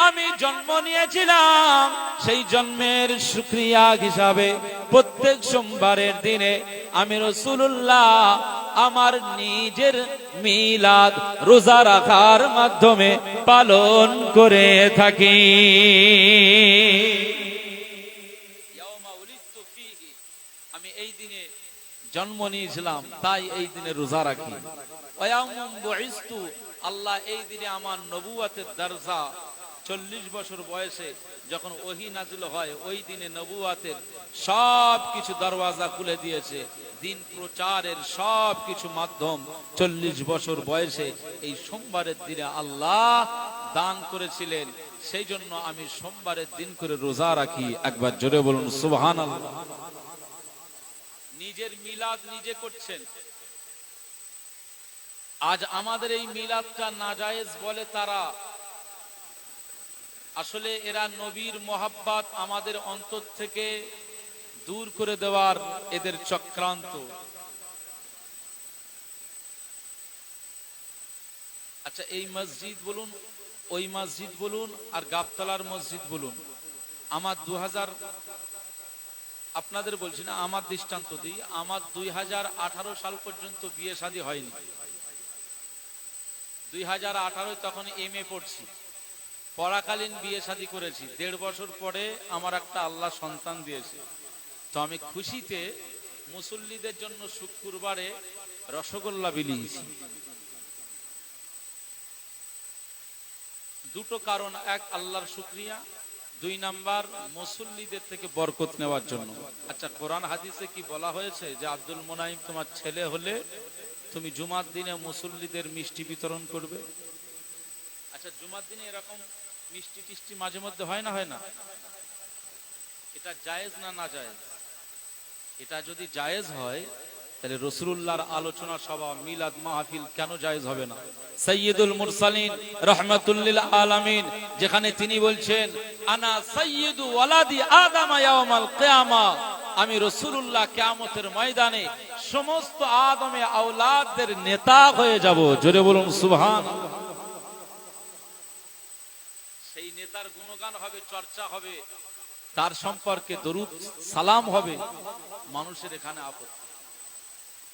আমি জন্ম নিয়েছিলাম, সেই জন্মের শুকরিয়া হিসাবে প্রত্যেক সোমবারের দিনে আমি রাসূলুল্লাহ আমার নিজের মিলাদ রোজা রাখার মাধ্যমে পালন করে থাকি। আমি এই দিনে জন্ম নিয়েছিলাম, তাই এই দিনে রোজা রাখি। আল্লাহ এই দিনে আমার নবুয়তের দরজা 40 বছর বয়সে যখন ওহী নাযিল হয়, ওই দিনে নবুয়তের সব কিছু দরওয়াজা খুলে দিয়েছে। দিন প্রচারের সব কিছু মাধ্যম 40 বছর বয়সে এই সোমবারের দিনে আল্লাহ দান করেছিলেন। সেই জন্য আমি সোমবারের দিন করে রোজা রাখি। একবার জোরে বলুন সুবহানাল্লাহ। নিজের মিলাদ নিজে করছেন। আজ আমাদের এই মিলাদটা নাজায়েজ বলে তারা, আসলে এরা নবীর মোহাব্বত আমাদের অন্তর থেকে দূর করে দেওয়ার এদের চক্রান্ত। আচ্ছা, এই মসজিদ বলুন, ওই মসজিদ বলুন, আর গাবতলার মসজিদ বলুন, আমার 2000 আপনাদের বলছি না, আমার দৃষ্টান্ত দিই, আমার 2018 সাল পর্যন্ত বিয়ে শাদী হয়নি। 2018 তখন MA পড়ছি, পড়াকালীন বিয়ে শাদী করেছি। 1.5 বছর পরে আমার একটা আল্লাহ সন্তান দিয়েছে। তো আমি খুশিতে মুসল্লিদের জন্য শুক্রবারে রসগোল্লা বিলিয়েছি। দুটো কারণ, এক আল্লাহর শুকরিয়া, 2 নাম্বার মুসল্লিদের থেকে বরকত নেওয়ার জন্য। আচ্ছা, কোরআন হাদিসে কি বলা হয়েছে যে আব্দুল মুনাইম তোমার ছেলে হলে তুমি জুমার দিনে মুসল্লিদের মিষ্টি বিতরণ করবে? আচ্ছা, জুমার দিনে এরকম মিষ্টি টিষ্টি মাঝে মধ্যে হয় না? হয় না? এটা জায়েজ না না জায়েজ? এটা যদি জায়েজ হয় তাহলে রাসূলুল্লাহর আলোচনা সভা মিলাদ মাহফিল কেন জায়েজ হবে না? সাইয়্যিদুল মুরসালিন রাহমাতুল লিল আলামিন, যেখানে তিনি বলছেন আনা সাইয়্যিদু ওয়ালাদি আদম ইয়াউমাল কিয়ামা, আমি রাসূলুল্লাহ কিয়ামতের ময়দানে সমস্ত আদমে আওলাদদের নেতা হয়ে যাব। জোরে বলুন সুবহানাল্লাহ। সেই নেতার গুণগান হবে, চর্চা হবে, তার সম্পর্কে দরুদ সালাম হবে। মানুষের এখানে আপত্তি,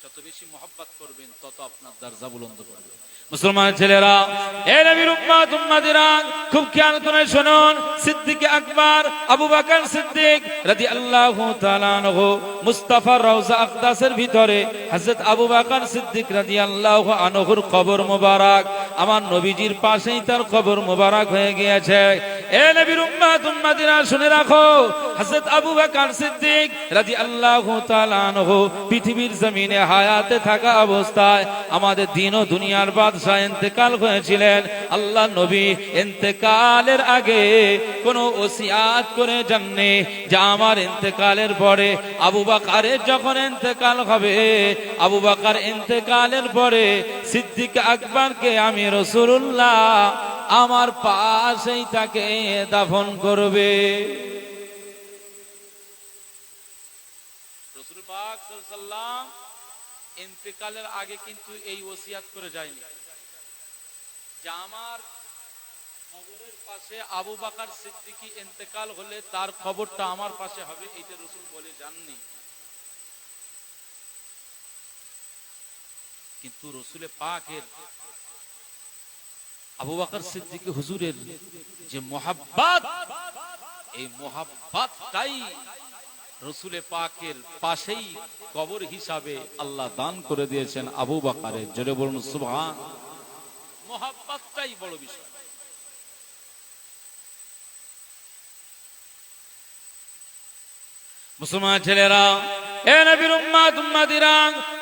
যত বেশি মহব্বত করবেন তত আপনার দরজা বুলন্দ করবে। মুসলমান ছেলেরা, এ নবীর উম্মত উম্মতিরা, খুব খেয়াল করে শুনুন। সিদ্দিক আকবর আবু বকর সিদ্দিক রাদিয়াল্লাহু তাআলা আনহু, মুস্তাফার রওজা আকদাসের ভিতরে হযরত আবু বকর সিদ্দিক রাদিয়াল্লাহু আনহুর কবর মোবারক, আমার নবীজির পাশেই তার কবর মোবারক হয়ে গিয়েছে। এ নবীর উম্মত উম্মতিরা, শুনে রাখো, হযরত আবু বকর সিদ্দিক রাদিয়াল্লাহু তাআলা আনহু পৃথিবীর জমিনে হায়াতে থাকা অবস্থায় আমাদের দিন ও দুনিয়ার বাদশাহ ইন্তেকাল হয়েছিলেন। আল্লাহ নবী ইন্তেকালের আগে কোনো ওসিয়াত করে যাননি যে আমার ইন্তেকালের পরে আবু বকরের যখন ইন্তেকাল হবে, আবু বকর ইন্তেকালের পরে সিদ্দিক আকবরকে আমি রাসূলুল্লাহ আমার পাশেই তাকে দাফন করবে। রাসূল পাক সাল্লাল্লাহু আলাইহি ওয়াসাল্লাম ইন্তেকালের আগে কিন্তু এই ওসিয়াত করে যায়নি যে আমার কবরের পাশে আবু বকর সিদ্দিকী ইন্তেকাল হলে তার খবরটা আমার পাশে হবে, এইটা রাসূল বলে যাননি। কিন্তু রাসূল পাকের আবু বকর সিদ্দিকী হুজুরের যে মুহাব্বত, এই মুহাব্বতটাই রাসূল পাকের পাশেই কবর হিসাবে আল্লাহ দান করে দিয়েছেন আবু বকরের। জোরে বলুন সুবহান। মুহাব্বতটাই বড় বিষয়। মুসলমান ছেলেরা, এ নবীর উম্মত উম্মতিরা,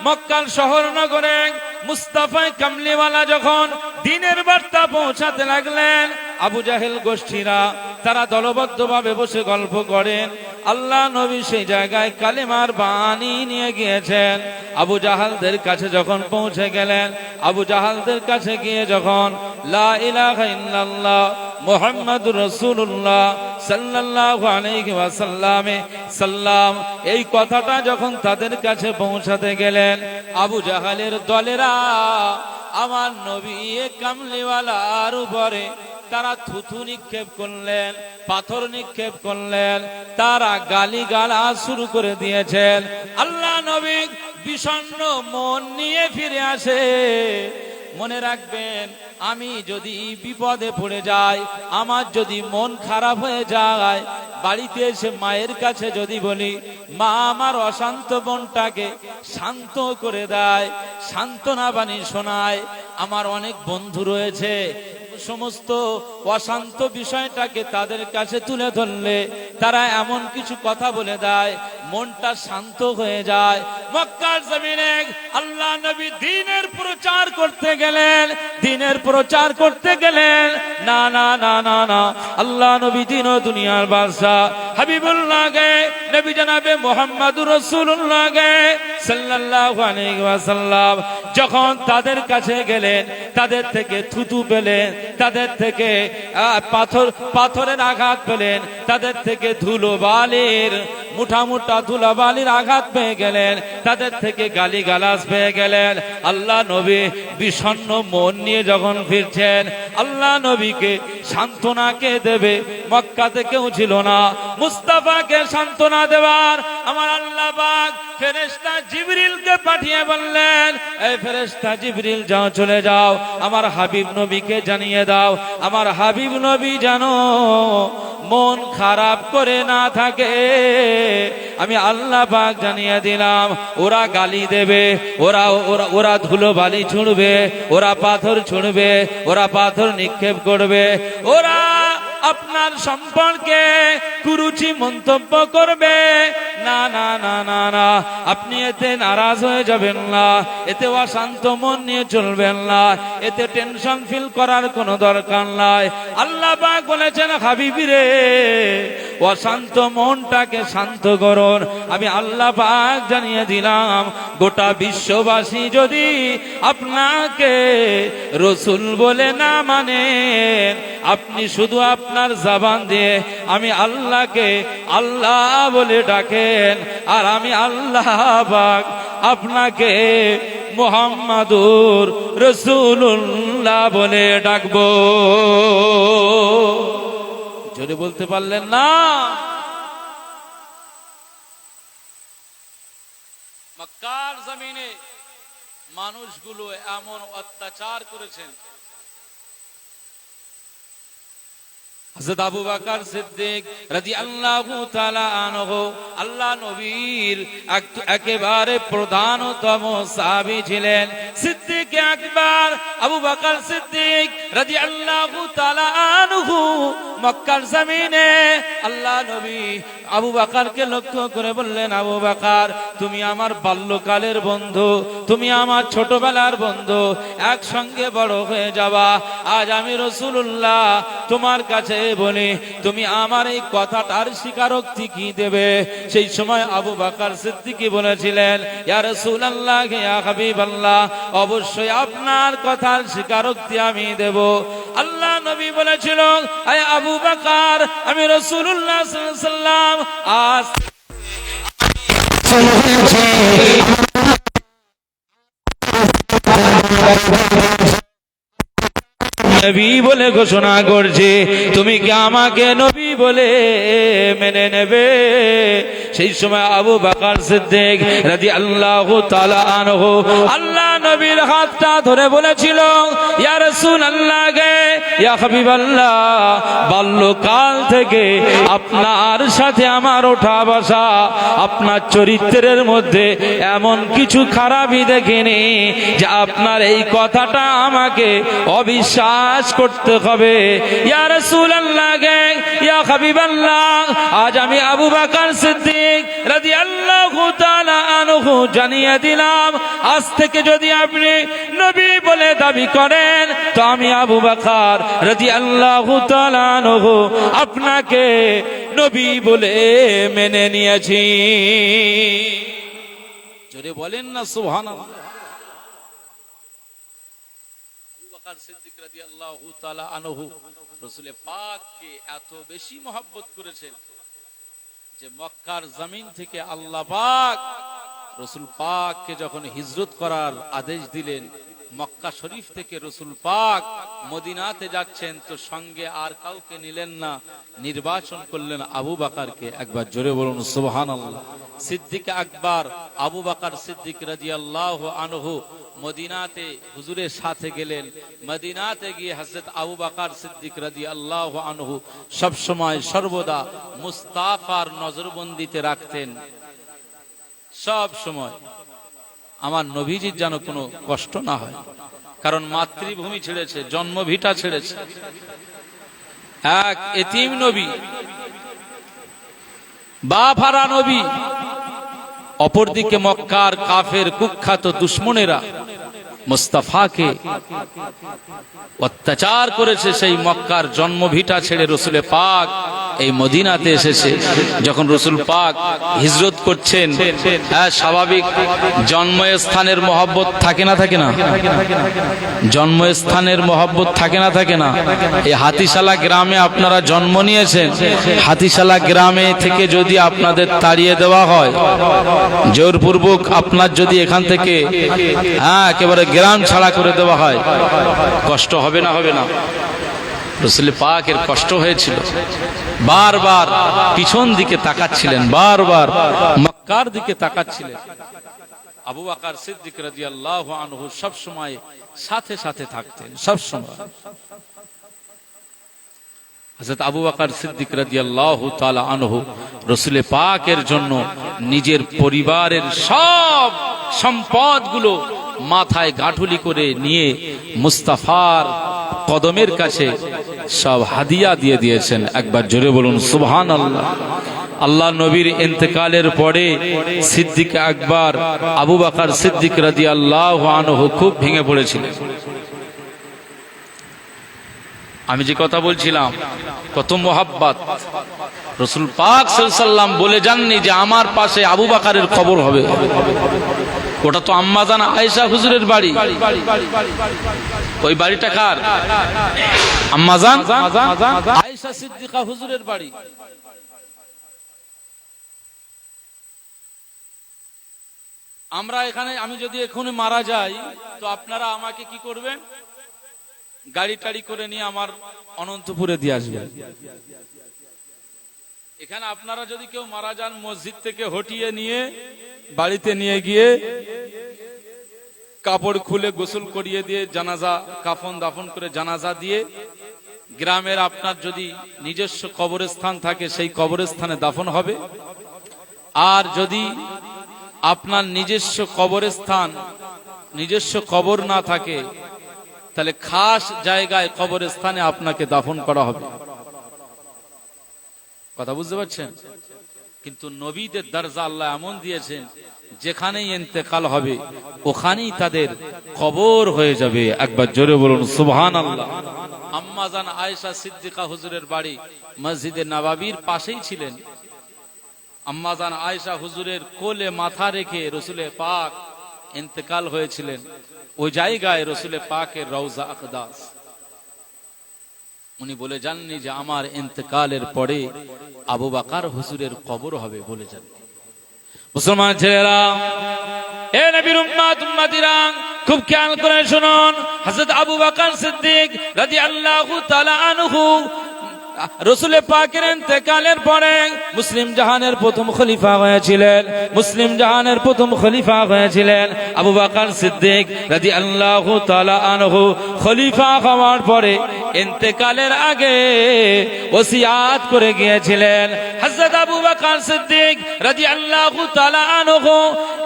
মক্কা শহর নগরে মুস্তাফা কামলিওয়ালা যখন দ্বীনের বার্তা পৌঁছাতে লাগলেন, আবু জাহেল গোষ্ঠীরা তারা দলবদ্ধভাবে বসে গল্প করেন। আল্লাহ নবী সেই জায়গায় কালেমার বাণী নিয়ে গিয়েছেন। আবু জাহালদের কাছে যখন পৌঁছে গেলেন, আবু জাহালদের কাছে গিয়ে যখন লা ইলাহা ইল্লাল্লাহ মুহাম্মাদুর রাসূলুল্লাহ সাল্লাল্লাহু আলাইহি ওয়াসাল্লাম। এই কথাটা যখন তাদের কাছে পৌঁছাতে গেলেন, আবু জাহালের দলেরা আমার নবী কামলিওয়ালার উপরে তারা থুথু নিক্ষেপ করলেন, পাথর নিক্ষেপ করলেন, তারা গালিগালা শুরু করে দিয়েছেন। আল্লাহ নবী বিষণ্ণ মন নিয়ে ফিরে আসে। মনে রাখবেন, আমি যদি বিপদে পড়ে যাই, আমার যদি মন খারাপ হয়ে যায়, বাড়িতে এসে মায়ের কাছে যদি বলি, মা আমার অশান্ত মনটাকে শান্ত করে দেয়, সান্ত্বনা বাণী শোনায়। আমার অনেক বন্ধু রয়েছে, সমস্ত অশান্ত বিষয়টাকে তাদের কাছে তুলে ধরলে তারা এমন কিছু কথা বলে দেয়, মনটা শান্ত হয়ে যায়। মক্কার জমিনে আল্লাহ নবী দ্বীনের প্রচার করতে গেলেন, দ্বীনের প্রচার করতে গেলেন। না না না না না, আল্লাহ নবী দ্বীন ও দুনিয়ার বাদশা হাবিবুল্লাহকে, নবী জনাবে মুহাম্মদুর রাসূলুল্লাহকে সাল্লাল্লাহু আলাইহি ওয়াসাল্লাম যখন তাদের কাছে গেলেন, তাদের থেকে থুতু পেলেন, তাদের থেকে পাথরের আঘাত পেলেন, তাদের থেকে ধুলোবালির মুঠা মুঠা ধুলাবালির আঘাত পেয়ে গেলেন, তাদের থেকে গালিগালাজ পেয়ে গেলেন। আল্লাহ নবী বিষণ্ণ মন নিয়ে যখন ফিরছেন, আল্লাহ নবীকে সান্ত্বনাকে দেবে মক্কাতে কেউ ছিল না। মুস্তাফাকে সান্ত্বনা দেওয়ার আমার আল্লাহ পাক ফেরেশতা জিবরিলকে পাঠিয়ে বললেন, এই ফেরেশতা জিবরিল যাও, চলে যাও, আমার হাবিব নবীকে জানিয়ে দাও, আমার হাবিব নবী জানো মন খারাপ করে না থাকে। আমি আল্লাহ পাক জানিয়ে দিলাম, ওরা গালি দেবে, ওরা ধুলো বালি ছুঁড়বে, ওরা পাথর ছুঁড়বে, ওরা পাথর নিক্ষেপ করবে, ওরা আপনার সম্পর্কে কুরুচি মন্তব্য করবে। না না না না না, আপনি এতে নারাজ হয়ে যাবেন না, এতে অশান্ত মন নিয়ে চলবেন না, এতে টেনশন ফিল করার কোনো দরকার নাই। আল্লাহ পাক বলেছেন, হাবিবি রে, অশান্ত মনটাকে শান্ত করুন। আমি আল্লাহ পাক জানিয়ে দিলাম, গোটা বিশ্ববাসী যদি আপনাকে রসুল বলে না মানেন, আপনি শুধু আপনার জবান দিয়ে আমি আল্লাহকে আল্লাহ বলে ডাকেন, আর আমি আল্লাহ পাক আপনাকে মুহাম্মাদুর রাসূলুল্লাহ বলে ডাকবো। জোরে বলতে পারলেন না? মক্কার জমিনে মানুষগুলো এমন অত্যাচার করেছেন। হযরত আবু বকর সিদ্দিক রাদিয়াল্লাহু তাআলা আনহু আল্লাহ নবীর একেবারে প্রধানতম সাহাবী ছিলেন। সিদ্দিক আকবর আবু বকর সিদ্দিক রাদিয়াল্লাহু তাআলা আনহু মক্কার জমিনে আল্লাহ নবী আবু বকরকে লক্ষ্য করে বললেন, আবু বকর, তুমি আমার বাল্যকালের বন্ধু, তুমি আমার ছোটবেলার বন্ধু, একসঙ্গে বড় হয়ে যাবা। আজ আমি রাসূলুল্লাহ তোমার কাছে বলি, তুমি আমার এই কথাটার স্বীকারোক্তি কি দেবে? সেই সময় আবু বকর সিদ্দিক বলেছিলেন, ইয়া রাসূলুল্লাহ, ইয়া হাবিবাল্লাহ, অবশ্যই আপনার কথার স্বীকারোক্তি আমি দেব। আল্লাহ নবী বলেছিল, আয় আবু বকর, আমি রাসূলুল্লাহ সাল্লাল্লাহু আলাইহি ওয়াসাল্লাম আজ নবী বলে ঘোষণা করছে, তুমি কি আমাকে নবী বলে মেনে নেবে? সেই সময় আবু বকর সিদ্দিক রাদিয়াল্লাহু তাআলা আনহু আল্লাহ নবীর হাতটা ধরে বলেছিল, ইয়া রাসূলুল্লাহ, ইয়া হাবিবাল্লাহ, বাল্যকাল থেকে আপনার সাথে আমার ওঠা বসা, আপনার চরিত্রের মধ্যে এমন কিছু খারাপই দেখিনি যে আপনার এই কথাটা আমাকে অবিশ্বাস করতে হবে। ইয়া রাসূলুল্লাহ, ইয়া হাবিবাল্লাহ, আজ আমি আবু বকর সিদ্দিক রাদিয়াল্লাহু তাআলা আনহু জানিয়ে দিলাম, আজ থেকে যদি আপনি নবী বলে দাবি করেন, তো আমি আবু বকর রাদিয়াল্লাহু তাআলা আনহু আপনাকে নবী বলে মেনে নিয়েছি। জোরে বলেন না সুবহানাল্লাহ। বকর সিদ্দিক রাদিয়াল্লাহু তাআলা আনহু রাসূল পাককে এত বেশি মহব্বত করেছেন যে মক্কার জমিন থেকে আল্লাহ পাক রাসূল পাককে যখন হিজরত করার আদেশ দিলেন, মক্কা শরীফ থেকে রাসূল পাক মদিনাতে যাচ্ছেন, তো সঙ্গে আর কাউকে নিলেন না, নির্বাচন করলেন আবু বকরকে। একবার জোরে বলুন সুবহানাল্লাহ। সিদ্দিক আকবর আবু বকর সিদ্দিক রাদিয়াল্লাহু আনহু মদিনাতে হুজুরের সাথে গেলেন। মদিনাতে গিয়ে হযরত আবু বকর সিদ্দিক রাদিয়াল্লাহু আনহু সব সময় সর্বদা মুস্তাফার নজরবন্দিতে রাখতেন। সব সময় আমার নবীজির যেন কোনো কষ্ট না হয়, কারণ মাতৃভূমি ছেড়েছে, জন্মভিটা ছেড়েছে, এক এতিম নবী, বাপ হারা নবী। অপরদিকে মক্কার কাফের কুখ্যাত দুশমনেরা মুস্তাফাকে অত্যাচার করেছে। সেই মক্কার জন্মভিটা ছেড়ে রসুল পাক এই মদিনাতে এসেছে। যখন রসুল পাক হিজরত করছেন, স্বাভাবিক জন্মস্থানের মহব্বত থাকে না, থাকে না? জন্মস্থানের মহব্বত থাকে না, থাকে না? এই হাতিশালা গ্রামে আপনারা জন্ম নিয়েছেন, হাতিশালা গ্রামে থেকে যদি আপনাদের তাড়িয়ে দেওয়া হয়, জোরপূর্বক আপনার যদি এখান থেকে একেবারে গ্রাম ছাড়া করে দেওয়া হয়, কষ্ট হবে না? হবে না? রাসূল পাকের কষ্ট হয়েছিল, বারবার পিছন দিকে তাকাচ্ছিলেন, বারবার মক্কার দিকে তাকাচ্ছিলেন। আবু বকর সিদ্দিক রাদিয়াল্লাহু আনহু সব সময় সাথে সাথে থাকতেন, সব সময়। হযরত আবু বকর সিদ্দিক রাদিয়াল্লাহু তাআলা আনহু রাসূল পাকের জন্য নিজের পরিবারের সব সম্পদগুলো মাথায় গাঁঠুলি করে নিয়ে মুস্তাফার কদমের কাছে সব হাদিয়া দিয়ে দিয়েছেন। একবার জোরে বলুন সুবহানাল্লাহ। আল্লাহ নবীর ইন্তেকালের পরে সিদ্দিক আকবর আবু বকর সিদ্দিক রাদিয়াল্লাহু আনহু খুব ভেঙে পড়েছিলেন। আমি যে কথা বলছিলাম, কত মোহাব্বত। রাসূল পাক সাল্লাল্লাহু আলাইহি ওয়াসাল্লাম বলে যাননি যে আমার পাশে আবু বকরের কবর হবে। ওটা তো আম্মাজান আয়েশা হুজুরের বাড়ি। ওই বাড়িটা কার? আম্মাজান আয়েশা সিদ্দিকা হুজুরের বাড়ি। আমরা এখানে, আমি যদি এখনই মারা যাই, তো আপনারা আমাকে কি করবেন? গাড়ি টাড়ি করে নিয়ে আমার অনন্তপুরে দিয়ে আসবেন। এখানে আপনারা যদি কেউ মারা যান, মসজিদ থেকে হটিয়ে নিয়ে বাড়িতে নিয়ে গিয়ে কাপড় খুলে গোসল করিয়ে দিয়ে জানাজা কাফন দাফন করে জানাজা দিয়ে, গ্রামের আপনার যদি নিজস্ব কবরস্থান থাকে সেই কবরস্থানে দাফন হবে। আর যদি আপনার নিজস্ব কবরস্থান, নিজস্ব কবর না থাকে, তাহলে খাস জায়গায় কবরস্থানে আপনাকে দাফন করা হবে। কথা বুঝতে পারছেন? কিন্তু নবীদের দরজা আল্লাহ এমন দিয়েছেন, যেখানেই ইন্তেকাল হবে ওখানেই তাদের কবর হয়ে যাবে। একবার জোরে বলুন সুবহানাল্লাহ। আম্মাজান আয়েশা সিদ্দিকা হুজুরের বাড়ি মসজিদে নববীর পাশেই ছিলেন। আম্মাজান আয়েশা হুজুরের কোলে মাথা রেখে রসুলে পাক ইন্তেকাল হয়েছিলেন। ওই জায়গায় রসুলে পাকের রওজা আকদাস। উনি বলে যাননি যে আমার ইন্তেকালের পরে আবু বকর হুজুরের কবর হবে, বলে যান। মুসলমান ছেলেরা, এ নবীর উম্মত উম্মতিরা, খুব খেয়াল করে শুনুন। হযরত আবু বকর সিদ্দিক রাদিয়াল্লাহু তাআলা আনহু রসুল পাকের ইন্তেকালের পরে মুসলিম জাহানের প্রথম খলিফা হয়েছিলেন। মুসলিম জাহানের প্রথম খলিফা হয়েছিলেন আবু বকর সিদ্দিক রাদিয়াল্লাহু তাআলা আনহু। খলিফা হওয়ার পরে ইন্তেকালের আগে ওসিয়াত করে গিয়েছিলেন। হযরত আবু বকর সিদ্দিক রাদিয়াল্লাহু তাআলা আনহু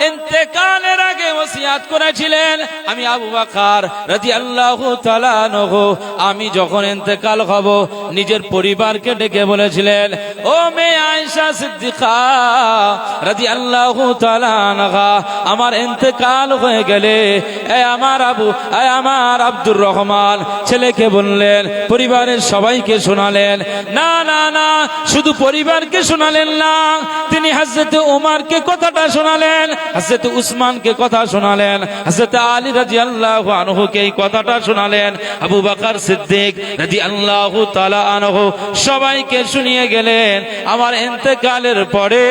ইন্তেকালের আগে ওসিয়াত করেছিলেন, আমি আবু বকর রাদিয়াল্লাহু তাআলা আনহু আমি যখন ইন্তেকাল হব, নিজের পরিবারকে ডেকে বলেছিলেন, ও মেয়ে আয়েশা সিদ্দিকা রাদিয়াল্লাহু তাআলা আনহা, আমার ইন্তেকাল হয়ে গেলে আমার আব্দুর রহমান ছেলেকে বললেন, বললেন, পরিবারের সবাইকে শোনালেন। না না না, শুধু পরিবারকে শোনালেন না, তিনি হযরত ওমরকে কথাটা শোনালেন, হযরত উসমানকে কথা শোনালেন, হযরত আলী রাদিয়াল্লাহু আনহুকে এই কথাটা শোনালেন, আবু বকর সিদ্দিক রাদিয়াল্লাহু তাআলা আনহু সবাইকে শুনিয়ে গেলেন। আমার ইন্তেকালের পরে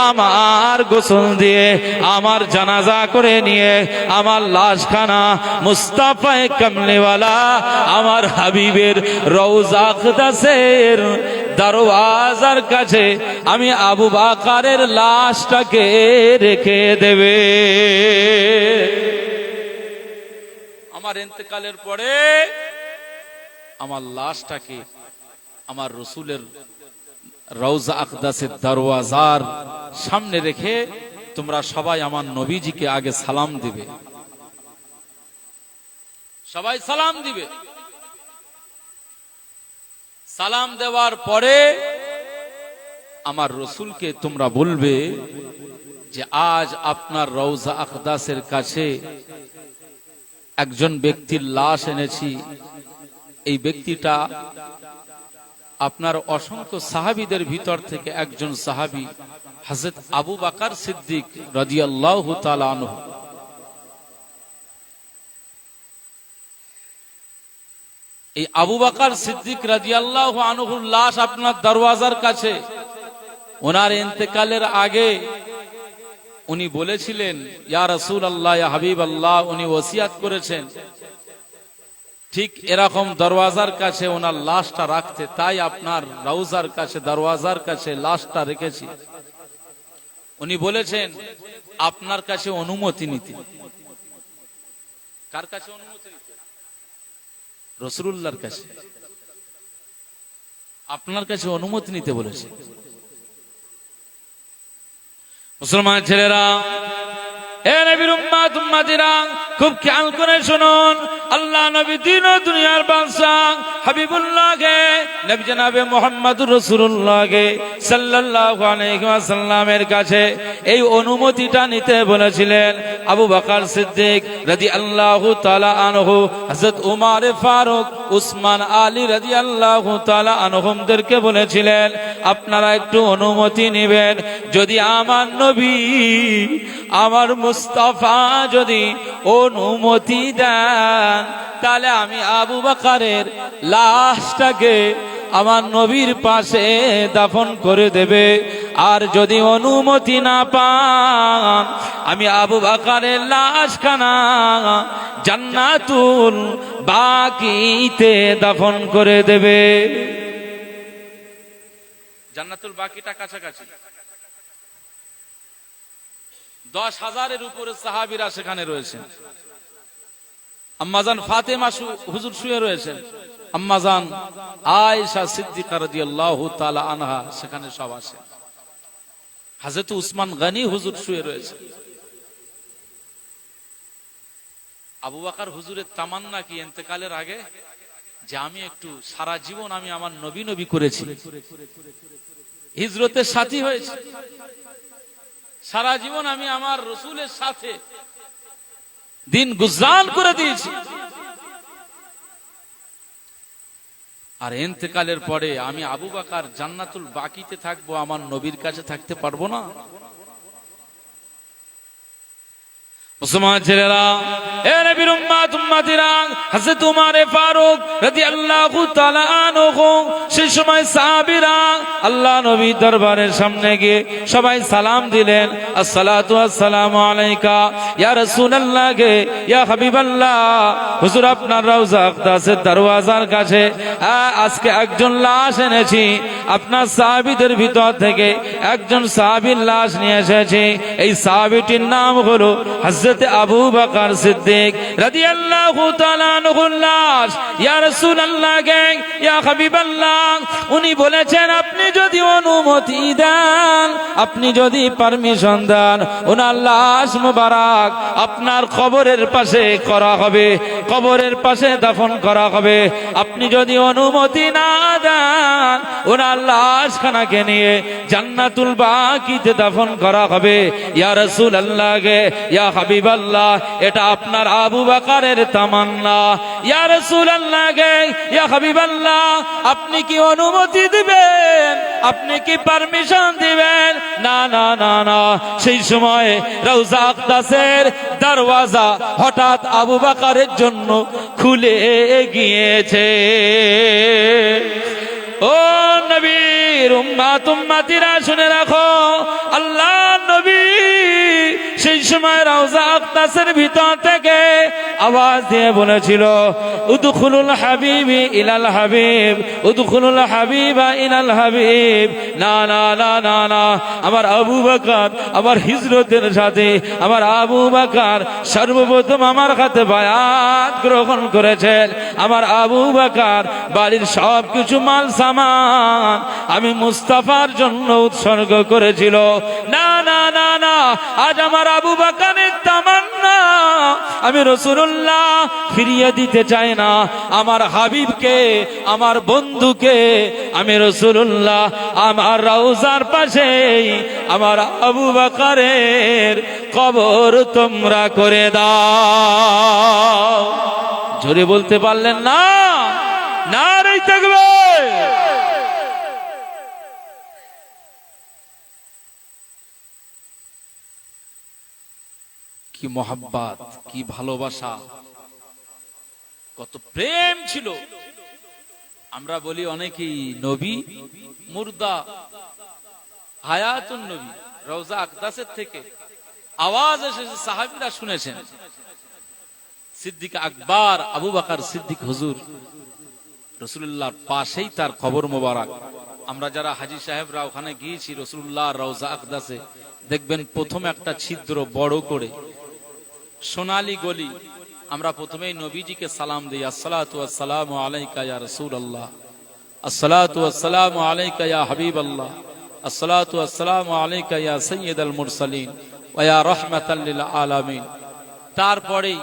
আমার গোসল দিয়ে, আমার জানাজা করে নিয়ে, আমার লাশখানা মুস্তাফায়ে কামলিওয়ালা আমার হাবিবের রওজা আকদাসের দরওয়াজার কাছে আমি আবু বকরের লাশটাকে রেখে দেবে। আমার ইন্তেকালের পরে আমার লাশটাকে আমার রাসূলের রওজা আকদাসের দরওয়াজার সামনে রেখে তোমরা সবাই আমার নবীজিকে আগে সালাম দিবে, সবাই সালাম দিবে। সালাম দেওয়ার পরে আমার রাসূলকে তোমরা বলবে যে আজ আপনার রওজা আকদাসের কাছে একজন ব্যক্তির লাশ এনেছি। এই ব্যক্তিটা আপনার অসংখ্য সাহাবীদের ভিতর থেকে একজন সাহাবী হযরত আবু বকর সিদ্দিক রাদিয়াল্লাহু তাআলা আনহু। এই আবু বকর সিদ্দিক রাদিয়াল্লাহু আনহুর লাশ আপনার দরওয়াজার কাছে। ওনার ইন্তেকালের আগে উনি বলেছিলেন, ইয়া রাসূলুল্লাহ, ইয়া হাবিবাল্লাহ, উনি ওসিয়াত করেছেন ঠিক এরকম দরওয়াজার কাছে ওনার লাশটা রাখতে, তাই আপনার রওজার কাছে, দরওয়াজার কাছে লাশটা রেখেছি। উনি বলেছেন আপনার কাছে অনুমতি নিতে। কার কাছে অনুমতি নিতে? রাসূলুল্লাহর কাছে। আপনার কাছে অনুমতি নিতে বলেছে। মুসলমান ছেলেরা, এ নবীর উম্মত উম্মতিরা, খুব খেয়াল করে শুনুন। আল্লাহ নবী দিন ও দুনিয়ার বাদশা হাবিবুল্লাহকে, নবী জনাবে মুহাম্মদুর রাসূলুল্লাহকে সাল্লাল্লাহু আলাইহি ওয়াসাল্লামের কাছে এই অনুমতিটা নিতে বলেছিলেন। আবু বকর সিদ্দিক রাদিয়াল্লাহু তাআলা আনহু, হযরত উমর ফারুক, উসমান, আলী রাদিয়াল্লাহু তাআলা আনহুমদেরকে বলেছিলেন আপনারা একটু অনুমতি নেবেন। যদি আমার নবী, আমার মুস্তাফা যদি অনুমতি দেন, তাহলে আমি আবু বকরের লাশটাকে আমার নবীর পাশে দাফন করে দেবে। আর যদি অনুমতি না পান, আমি আবু বকরের লাশখানা জান্নাতুল বাকিতে দাফন করে দেবে। জান্নাতুল বাকিটা কাছাকাছি, 10,000-এর উপরে সাহাবীরা সেখানে রয়েছেন। আম্মাজান ফাতেমা হুজুর শুয়ে রয়েছেন, আম্মাজান আয়েশা সিদ্দিকা রাদিয়াল্লাহু তাআলা আনহা সেখানে সব আছে। হযরত উসমান গনি হুজুর শুয়ে রয়েছে। আবু বকর হুজুরের তামান্না কি ইন্তেকালের আগে যে আমি একটু সারা জীবন আমি আমার নবী নবী করেছি, হিজরতের সাথী হয়েছে, সারা জীবন আমি আমার রাসূলের সাথে দিন গুজরান করে দিয়েছি, আর ইন্তেকালের পরে আমি আবু বকর জান্নাতুল বাকিতে থাকবো, আমার নবীর কাছে থাকতে পারবো না? মুসলমান ছেলেরা, এ নবীর উম্মত উম্মতিরা, হযরত উমর ফারুক রাদিয়াল্লাহু তাআলা আনহু, সেই সময় সাহাবীরা আল্লাহ নবীর দরবারের সামনে গিয়ে সবাই সালাম দিলেন, আসসালাতু ওয়াসসালামু আলাইকা ইয়া রাসূলুল্লাহ, ইয়া হাবিবাল্লাহ, হুজুর আপনার রওজা আকদাসের দরওয়াজার কাছে আজকে একজন লাশ এনেছি, আপনার সাহাবীদের ভিতর থেকে একজন সাহাবীর লাশ নিয়ে এসেছি। এই সাহাবীটির নাম হলো হযরত আবু বকর সিদ্দিক রাদিয়াল্লাহু তাআলা আনহুর লাশ। ইয়া রাসূলুল্লাহ, ইয়া হাবিবাল্লাহ, উনি বলেছেন আপনি যদি অনুমতি দেন, আপনি যদি পারমিশন দেন, ওনার লাশ মুবারক আপনার কবরের পাশে করা হবে, কবরের পাশে দাফন করা হবে। আপনি যদি অনুমতি না দেন, ওনার লাশখানাকে নিয়ে জান্নাতুল বাকিতে দাফন করা হবে। ইয়া রাসূলুল্লাহ, ইয়া হাবিবাল্লাহ, এটা আপনার আবু বকরের তামান্না, ইয়া রাসূলুল্লাহ গে, ইয়া হাবিবাল্লাহ, আপনি কি অনুমতি দিবেন, আপনি কি পারমিশন দিবেন? না না না না। সেই সময় রওজা আকদাসের দরওয়াজা হঠাৎ আবু বকরের জন্য খুলে গিয়েছে। ও নবীর উম্মত উম্মতিরা শুনে রাখো, আল্লাহ নবী সেই সময় রওজা আকদাসের ভিতর থেকে আওয়াজ দিয়ে বলেছিল, উদখুলুল হাবিবি ইলাল হাবিব, উদখুলুল হাবিবা ইলাল হাবিব। না না না না না, আমার আবু বকর আমার হিজরতের সাথে, আমার আবু বকর সর্বপ্রথম আমার কাছে বায়াত গ্রহণ করেছেন। আমার আবু বকর বাড়ির সব কিছু মাল সামান আমি মুস্তাফার জন্য উৎসর্গ করেছিল। না না না না, আজ আমার আবু বকরের তামান্না আমি রাসূলুল্লাহ ফিরিয়ে দিতে চাই না। আমার হাবিবকে, আমার বন্ধুকে আমি রাসূলুল্লাহ আমার রওজার পাশেই আমার আবু বকরের কবর তোমরা করে দাও। জোরে বলতে পারলেন না? নারে তাকবীর। কি মোহাব্বত, কি ভালোবাসা, কত প্রেম ছিল। আমরা বলি অনেকেই নবী মুর্দা, হায়াতুন নবী। রওজা আকদাসের থেকে আওয়াজ এসেছে, সাহাবীরা শুনেছেন। সিদ্দিক আকবর আবু বকর সিদ্দিক হুজুর রাসূলুল্লাহর পাশেই তার কবর মোবারক। আমরা যারা হাজী সাহেবরা ওখানে গিয়েছি রাসূলুল্লাহর রওজা আকদাসে, দেখবেন প্রথম একটা ছিদ্র বড় করে সোনালী গলি। আমরা প্রথমেই নবীজিকে সালাম দিই, আসসালাতু ওয়াসসালামু আলাইকা ইয়া রাসূলুল্লাহ, আসসালাতু ওয়াসসালামু আলাইকা ইয়া হাবিবাল্লাহ, আসসালাতু ওয়াসসালামু আলাইকা ইয়া সাইয়্যিদাল মুরসালিন ওয়া ইয়া রাহমাতাল লিল আলামিন। তারপরে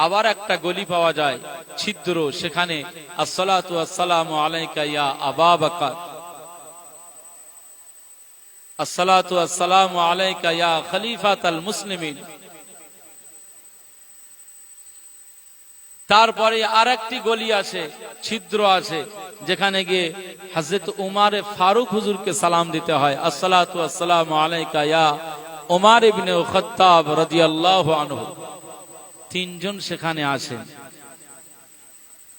আবার একটা গলি পাওয়া যায় ছিদ্র, সেখানে আসসালাতু ওয়াসসালামু আলাইকা ইয়া আবা বকর, আসসালাতু ওয়াসসালামু আলাইকা ইয়া খলিফাতাল মুসলিমিন। তারপরে আরেকটি গলি আছে, ছিদ্র আছে, যেখানে গিয়ে হযরত উমর ফারুক হুজুরকে সালাম দিতে হয়, আসসালাতু ওয়াসসালামু আলাইকা ইয়া উমর ইবনে খাত্তাব রাদিয়াল্লাহু আনহু। তিনজন সেখানে আছেন,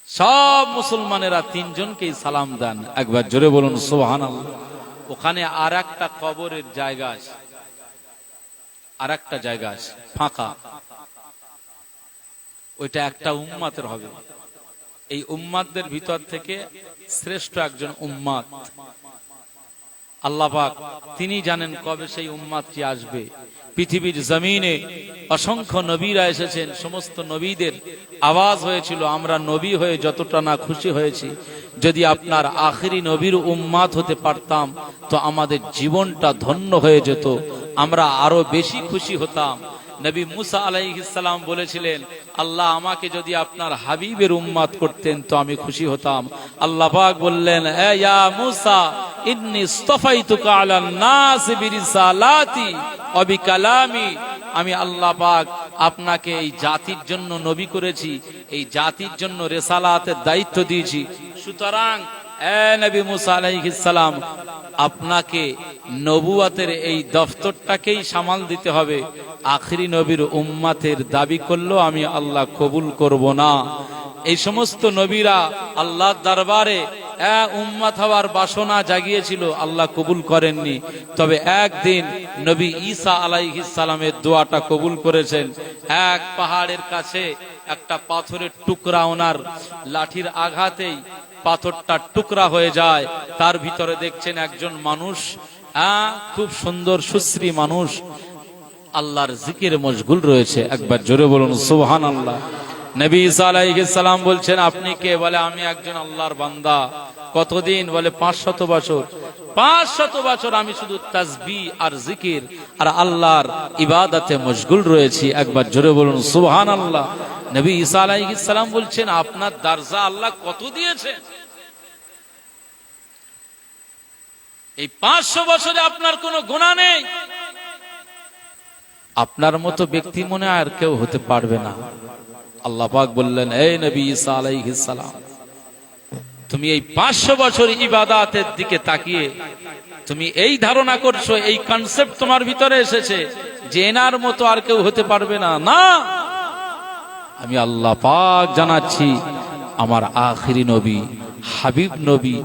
সব মুসলমানেরা তিনজনকেই সালাম দেন। একবার জোরে বলুন সুবহানাল্লাহ। ওখানে আর একটা কবরের জায়গা আছে, আর একটা জায়গা আছে ফাঁকা, ওইটা একটা উম্মাতের হবে। এই উম্মাতদের ভিতর থেকে শ্রেষ্ঠ একজন উম্মাত আল্লাহ পাক তিনি জানেন কবে সেই উম্মাতটি আসবে। পৃথিবীর জমিনে অসংখ্য নবীরা এসেছেন, সমস্ত নবীদের আওয়াজ হয়েছিল। আমরা নবী হয়ে যতটা না খুশি হয়েছি, যদি আপনার আখেরি নবীর উম্মাত হতে পারতাম তো আমাদের জীবনটা ধন্য হয়ে যেত, আমরা আরো বেশি খুশি হতাম। নবী মুসা আলাইহিস সালাম বলেছিলেন, আল্লাহ আমাকে যদি আপনার হাবিবের উম্মাত করতেন তো আমি খুশি হতাম। আল্লাহ পাক বললেন, এ ইয়া মুসা ইন্নী ইসতাফাইতুকা আলান নাস বিরিসালাতি ওয়া বিকালামি। আমি আল্লাহ পাক আপনাকে এই জাতির জন্য নবী করেছি, এই জাতির জন্য রিসালাতের দায়িত্ব দিয়েছি। সুতরাং এ নবী মুসা আলাইহিস সালাম, আপনাকে নবুয়াতের এই দফতরটাকেই সামাল দিতে হবে। আখেরি নবীর উম্মাতের দাবি করলেও আমি আল্লাহ কবুল করব না। এই সমস্ত নবীরা আল্লাহর দরবারে উম্মাত হওয়ার বাসনা জাগিয়েছিল, আল্লাহ কবুল করেননি। তবে একদিন নবী ঈসা আলাইহিস সালামের দোয়াটা কবুল করেছেন। এক পাহাড়ের কাছে একটা পাথরের টুকরা ওনার লাঠির আঘাতেই পাথরটা টুকরা হয়ে যায়। তার ভিতরে দেখছেন একজন মানুষ, খুব সুন্দর সুশ্রী মানুষ, আল্লাহর জিকিরে মশগুল রয়েছে। একবার জোরে বলুন সুবহানাল্লাহ। নবী ঈসা আলাইহিস সালাম বলছেন, আপনি কে? বলে আমি একজন আল্লাহর বান্দা। কতদিন? বলে 500 বছর। 500 বছর আমি শুধু তাসবিহ আর জিকির আর আল্লাহর ইবাদতে মশগুল রয়েছি। একবার জোরে বলুন সুবহানাল্লাহ। নবী ঈসা আলাইহিস সালাম বলছেন, আপনার দরজা আল্লাহ কত দিয়েছে? এই 500 বছরে আপনার কোনো গুনাহ নেই। আপনার মতো ব্যক্তি মনে আর কেউ হতে পারবে না। আল্লাহ পাক বললেন, এই নবী ঈসা আলাইহিস সালাম, তুমি এই 500 বছর ইবাদতের দিকে তাকিয়ে তুমি এই ধারণা করছো, এই কনসেপ্ট তোমার ভিতরে এসেছে যে এনার মতো আর কেউ হতে পারবে না। না, আমি আল্লাহ পাক জানাচ্ছি, আমার আখিরি নবী হাবিব নবী,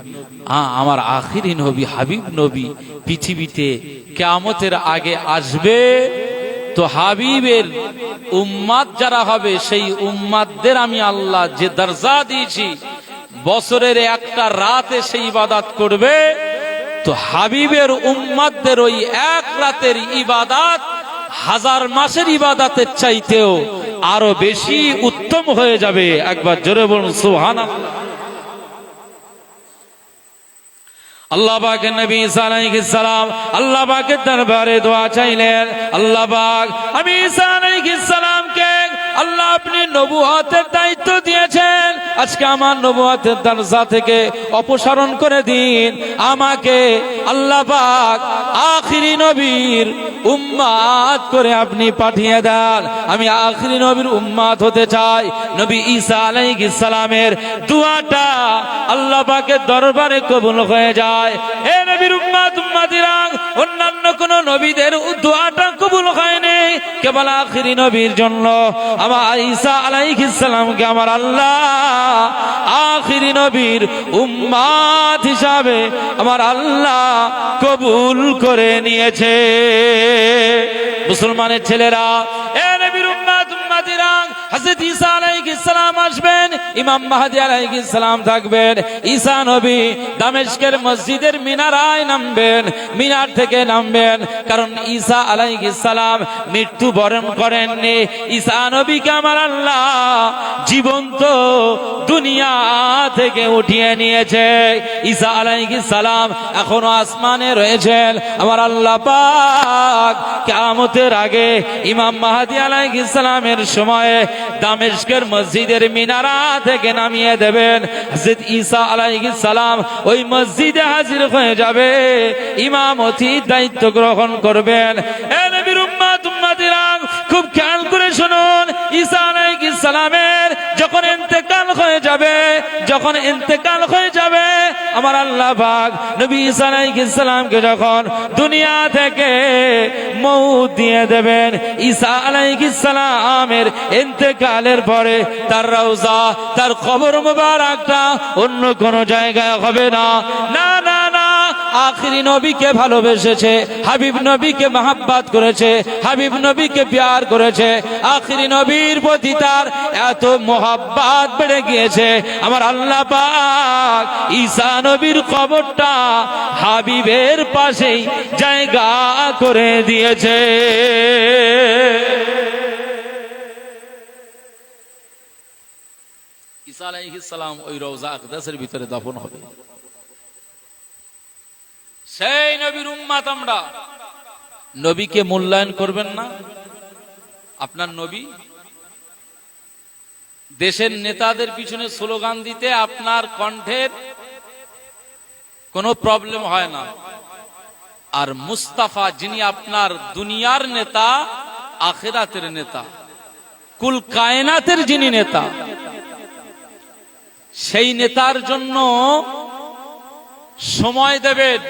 আমার আখিরি নবী হাবিব নবী পৃথিবীতে কিয়ামতের আগে আসবে। তো হাবিবের উম্মাত যারা হবে, সেই উম্মাতদের আমি আল্লাহ যে দরজা দিয়েছি, বছরের একটা রাতে সেই ইবাদত করবে। তো হাবিবের উম্মাতদের ওই এক রাতের ইবাদত 1000 মাসের ইবাদতের চাইতেও আরো বেশি উত্তম হয়ে যাবে। একবার জোরে বলুন সুবহানাল্লাহ। আল্লাহ পাকের নবী ঈসা আলাইহিস সালাম আল্লাহ পাকের দরবারে দোয়া চাইলেন, আল্লাহ পাক আমি ঈসা আলাইহিস সালামকে আল্লাহ আপনি নবুয়তের দায়িত্ব দিয়েছেন, আজকে আমার নবুয়তের দরজা থেকে অপসারণ করে দিন, আমাকে আল্লাহ পাক আখিরি নবীর উম্মাত করে আপনি পাঠিয়ে দেন। আমি আখিরি নবীর উম্মাত হতে চাই। নবী ঈসা আলাইহিস সালামের দোয়াটা আল্লাহ পাকের দরবারে কবুল হয়ে যায়। হে নবীর উম্মাত উম্মাতিরা, অন্যান্য কোন নবীদের দোয়াটা কবুল হয়নি, কেবল আখিরি নবীর জন্য আমার ঈসা আলাইহিস সালামকে আমার আল্লাহ আখিরি নবীর উম্মাত হিসাবে আমার আল্লাহ কবুল করে নিয়েছে। মুসলমানের ছেলেরা, এ নবীর উম্মাত উম্মাতিরা, হযরত ঈসা আলাইহিস সালাম আসবেন, ইমাম মাহদী আলাইহিস সালাম থাকবেন। ঈসা নবী দামেস্কের মসজিদের মিনারায় নামবেন, মিনার থেকে নামবেন, কারণ ঈসা আলাইহিস সালাম মৃত্যু বরণ করেননি। ঈসা নবীকে আমার আল্লাহ জীবন্ত দুনিয়া থেকে উঠিয়ে নিয়েছে। ঈসা আলাইহিস সালাম এখনো আসমানে রয়েছেন। আমার আল্লাহ পাক কিয়ামতের আগে ইমাম মাহদী আলাইহিস সালামের সময়ে দামেস্কের মসজিদের মিনারা থেকে নামিয়ে দেবেন। হযরত ঈসা আলাইহিস সালাম ওই মসজিদে হাজির হয়ে যাবে, ইমামতির দায়িত্ব গ্রহণ করবেন। এ নবীর উম্মাত উম্মাতিরা, খুব খেয়াল করে শুনুন, ঈসা আলাইহিস সালামের যখন ইন্তেকাল হয়ে যাবে, যখন ইন্তেকাল হয়ে যাবে, আমার আল্লাহ পাক নবী ঈসা আলাইহিস সালামকে যখন দুনিয়া থেকে মউত দিয়ে দেবেন, ঈসা আলাইহিস সালামের ইন্তেকালের পরে তার রওজা, তার কবর মুবারকটা অন্য কোন জায়গায় হবে না। না না না, আখিরি নবীকে ভালোবেসেছে, হাবিব নবীকে মহব্বত করেছে, হাবিব নবীকে প্যার করেছে, আখিরি নবীর প্রতি তার এত মহব্বত বেড়ে গিয়েছে, আমার আল্লাহ পাক ঈসা নবীর কবরটা হাবিবের পাশেই জায়গা করে দিয়েছে। ঈসা আলাইহিস সালাম ওই রওজা আকদাসের ভিতরে দাফন হবে। সেই নবীর উম্মাত আমরা, নবীকে মূল্যায়ন করবেন না? আপনার নবী দেশের নেতাদের পিছনে স্লোগান দিতে আপনার কণ্ঠের কোনো প্রবলেম হয় না, আর মুস্তাফা যিনি আপনার দুনিয়ার নেতা, আখিরাতের নেতা, কুল কায়নাতের যিনি নেতা, সেই নেতার জন্য সময় দেবেন,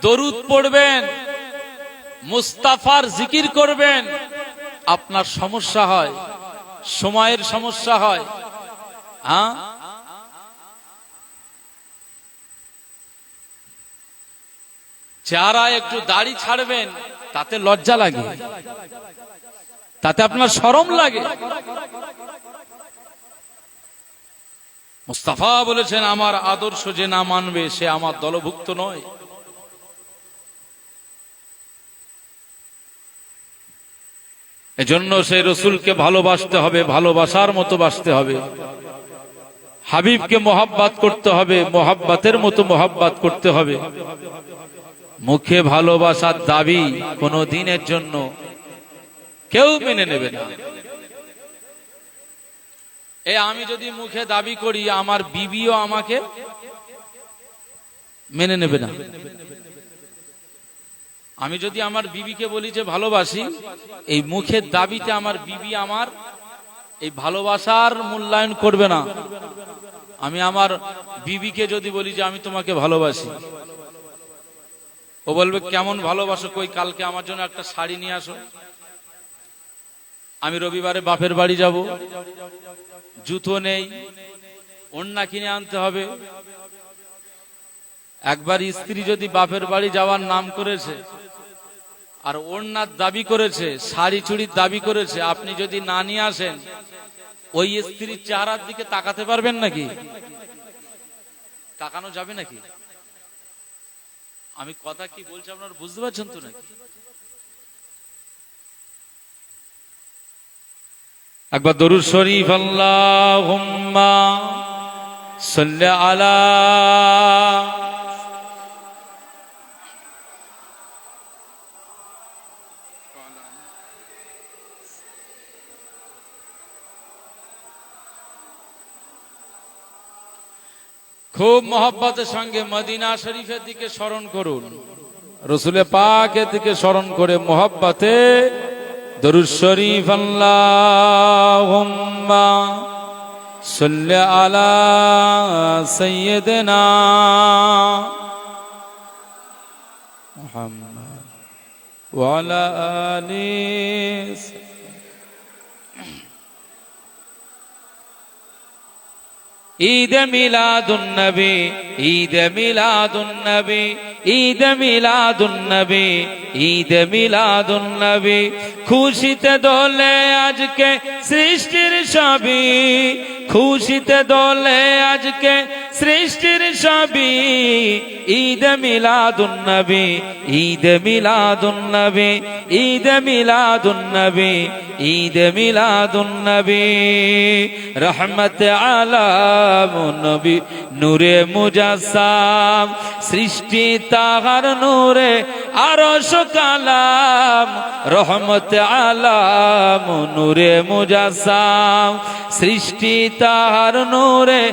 দরুদ পড়বেন, মুস্তাফার জিকির করবেন। আপনার সমস্যা হয়, সময়ের সমস্যা হয়, যারা একটু দাড়ি ছাড়বেন তাতে লজ্জা লাগে, তাতে আপনার শরম লাগে। মুস্তাফা বলেছেন, আমার আদর্শ যে না মানবে সে আমার দলভুক্ত নয়। এজন্য সেই রসুলকে ভালোবাসতে হবে, ভালোবাসার মতো বাসতে হবে, হাবিবকে মহব্বত করতে হবে, মহব্বতের মতো মহব্বত করতে হবে। মুখে ভালোবাসার দাবি কোনো দিনের জন্য কেউ মেনে নেবে না। আমি যদি মুখে দাবি করি, আমার বিবিও আমাকে মেনে নেবে না। আমি যদি আমার বিবিকে বলি যে ভালোবাসি, এই মুখের দাবিতে আমার বিবি আমার এই ভালোবাসার মূল্যায়ন করবে না। আমি আমার বিবিকে যদি বলি যে আমি তোমাকে ভালোবাসি, ও বলবে কেমন ভালোবাসো, কই কালকে আমার জন্য একটা শাড়ি নিয়ে আসো। আমি রবিবারে বাপের বাড়ি যাব, জুতো নেই, ওড়না কিনে আনতে হবে। একবার স্ত্রী যদি বাপের বাড়ি যাওয়ার নাম করেছে আর ওড়নার দাবি করেছে, শাড়ি চুড়ির দাবি করেছে, আপনি যদি না নিয়ে আসেন, ওই স্ত্রীর চেহারার দিকে তাকাতে পারবেন নাকি? তাকানো যাবে নাকি? আমি কথা কি বলছি আপনারা বুঝতে পারছেন তো নাকি? একবার দরুদ শরীফ আল্লাহুম্মা সাল্লি আলা। খুব মহব্বতের সঙ্গে মদিনা শরীফের দিকে স্মরণ করুন, রসুল পাকের দিকে স্মরণ করে মহব্বতে দরুদ শরীফ আল্লাহুম্মা সাল্লি আলা সাইয়্যিদিনা মুহাম্মদ ওয়া আলা আলিহি। ঈদ মিলাদুন নবী, ঈদ মিলাদুন নবী, ঈদ মিলাদুন নবী, ঈদ মিলাদুন নবী। খুশিতে দোলে আজকে সৃষ্টির সবই, খুশিতে দোলে আজকে সৃষ্টির সবই। ঈদ মিলাদুন নবী, ঈদ মিলাদুন নবী, ঈদ মিলাদুন নবী, ঈদ মিলাদুন নবী। রহমত আলাম নবী নূরে মুজাসসাম, সৃষ্টি তাহার নূরে আরশ কালাম। রহমত আলাম নূরে মুজাসসাম, সৃষ্টি তাহার নূরে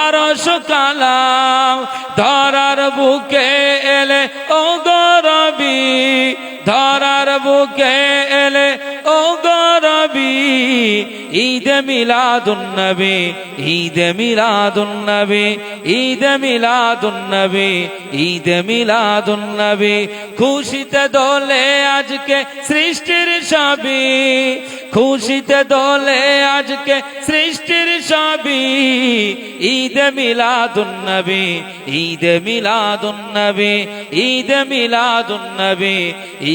আরশ কালাম। ধরার বুকে এলে ও গরবি, ধরার বুকে এলে ও গরবি। ঈদ মিলাদুন নবী, ঈদ মিলাদুন নবী, ঈদ মিলাদুন নবী, ঈদ মিলাদুন নবী। খুশিতে দোলে আজকে সৃষ্টির সবই, খুশিতে দোলে আজকে সৃষ্টির সবই। ঈদ মিলাদুন নবী, ঈদ মিলাদুন নবী, ঈদ মিলাদুন নবী,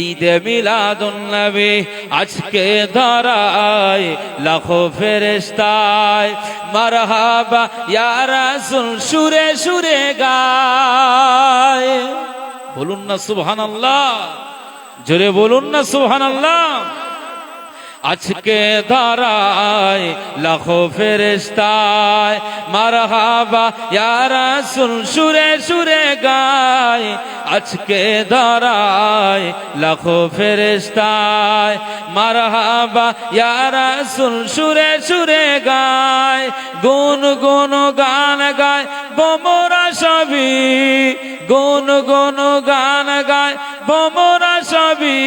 ঈদ মিলাদুন নবী। আজকে ধরায় লাখো ফেরেশতায় মারহাবা ইয়া রাসূল সুরে সুরে গায়। বলুন না সুবহানাল্লাহ, জোরে বলুন না সুবহানাল্লাহ। আজকে ধরায় লাখো ফেরেশতায় মারহাবা ইয়া রাসূল সুরে সুরে গায়। আজকে ধরায় লাখো ফেরেশতায় মারহাবা ইয়া রাসূল সুরে সুরে গায়। গুন গুন গান গায় বোমরা সবই, গুন গুন গান গায় বোমরা সবই।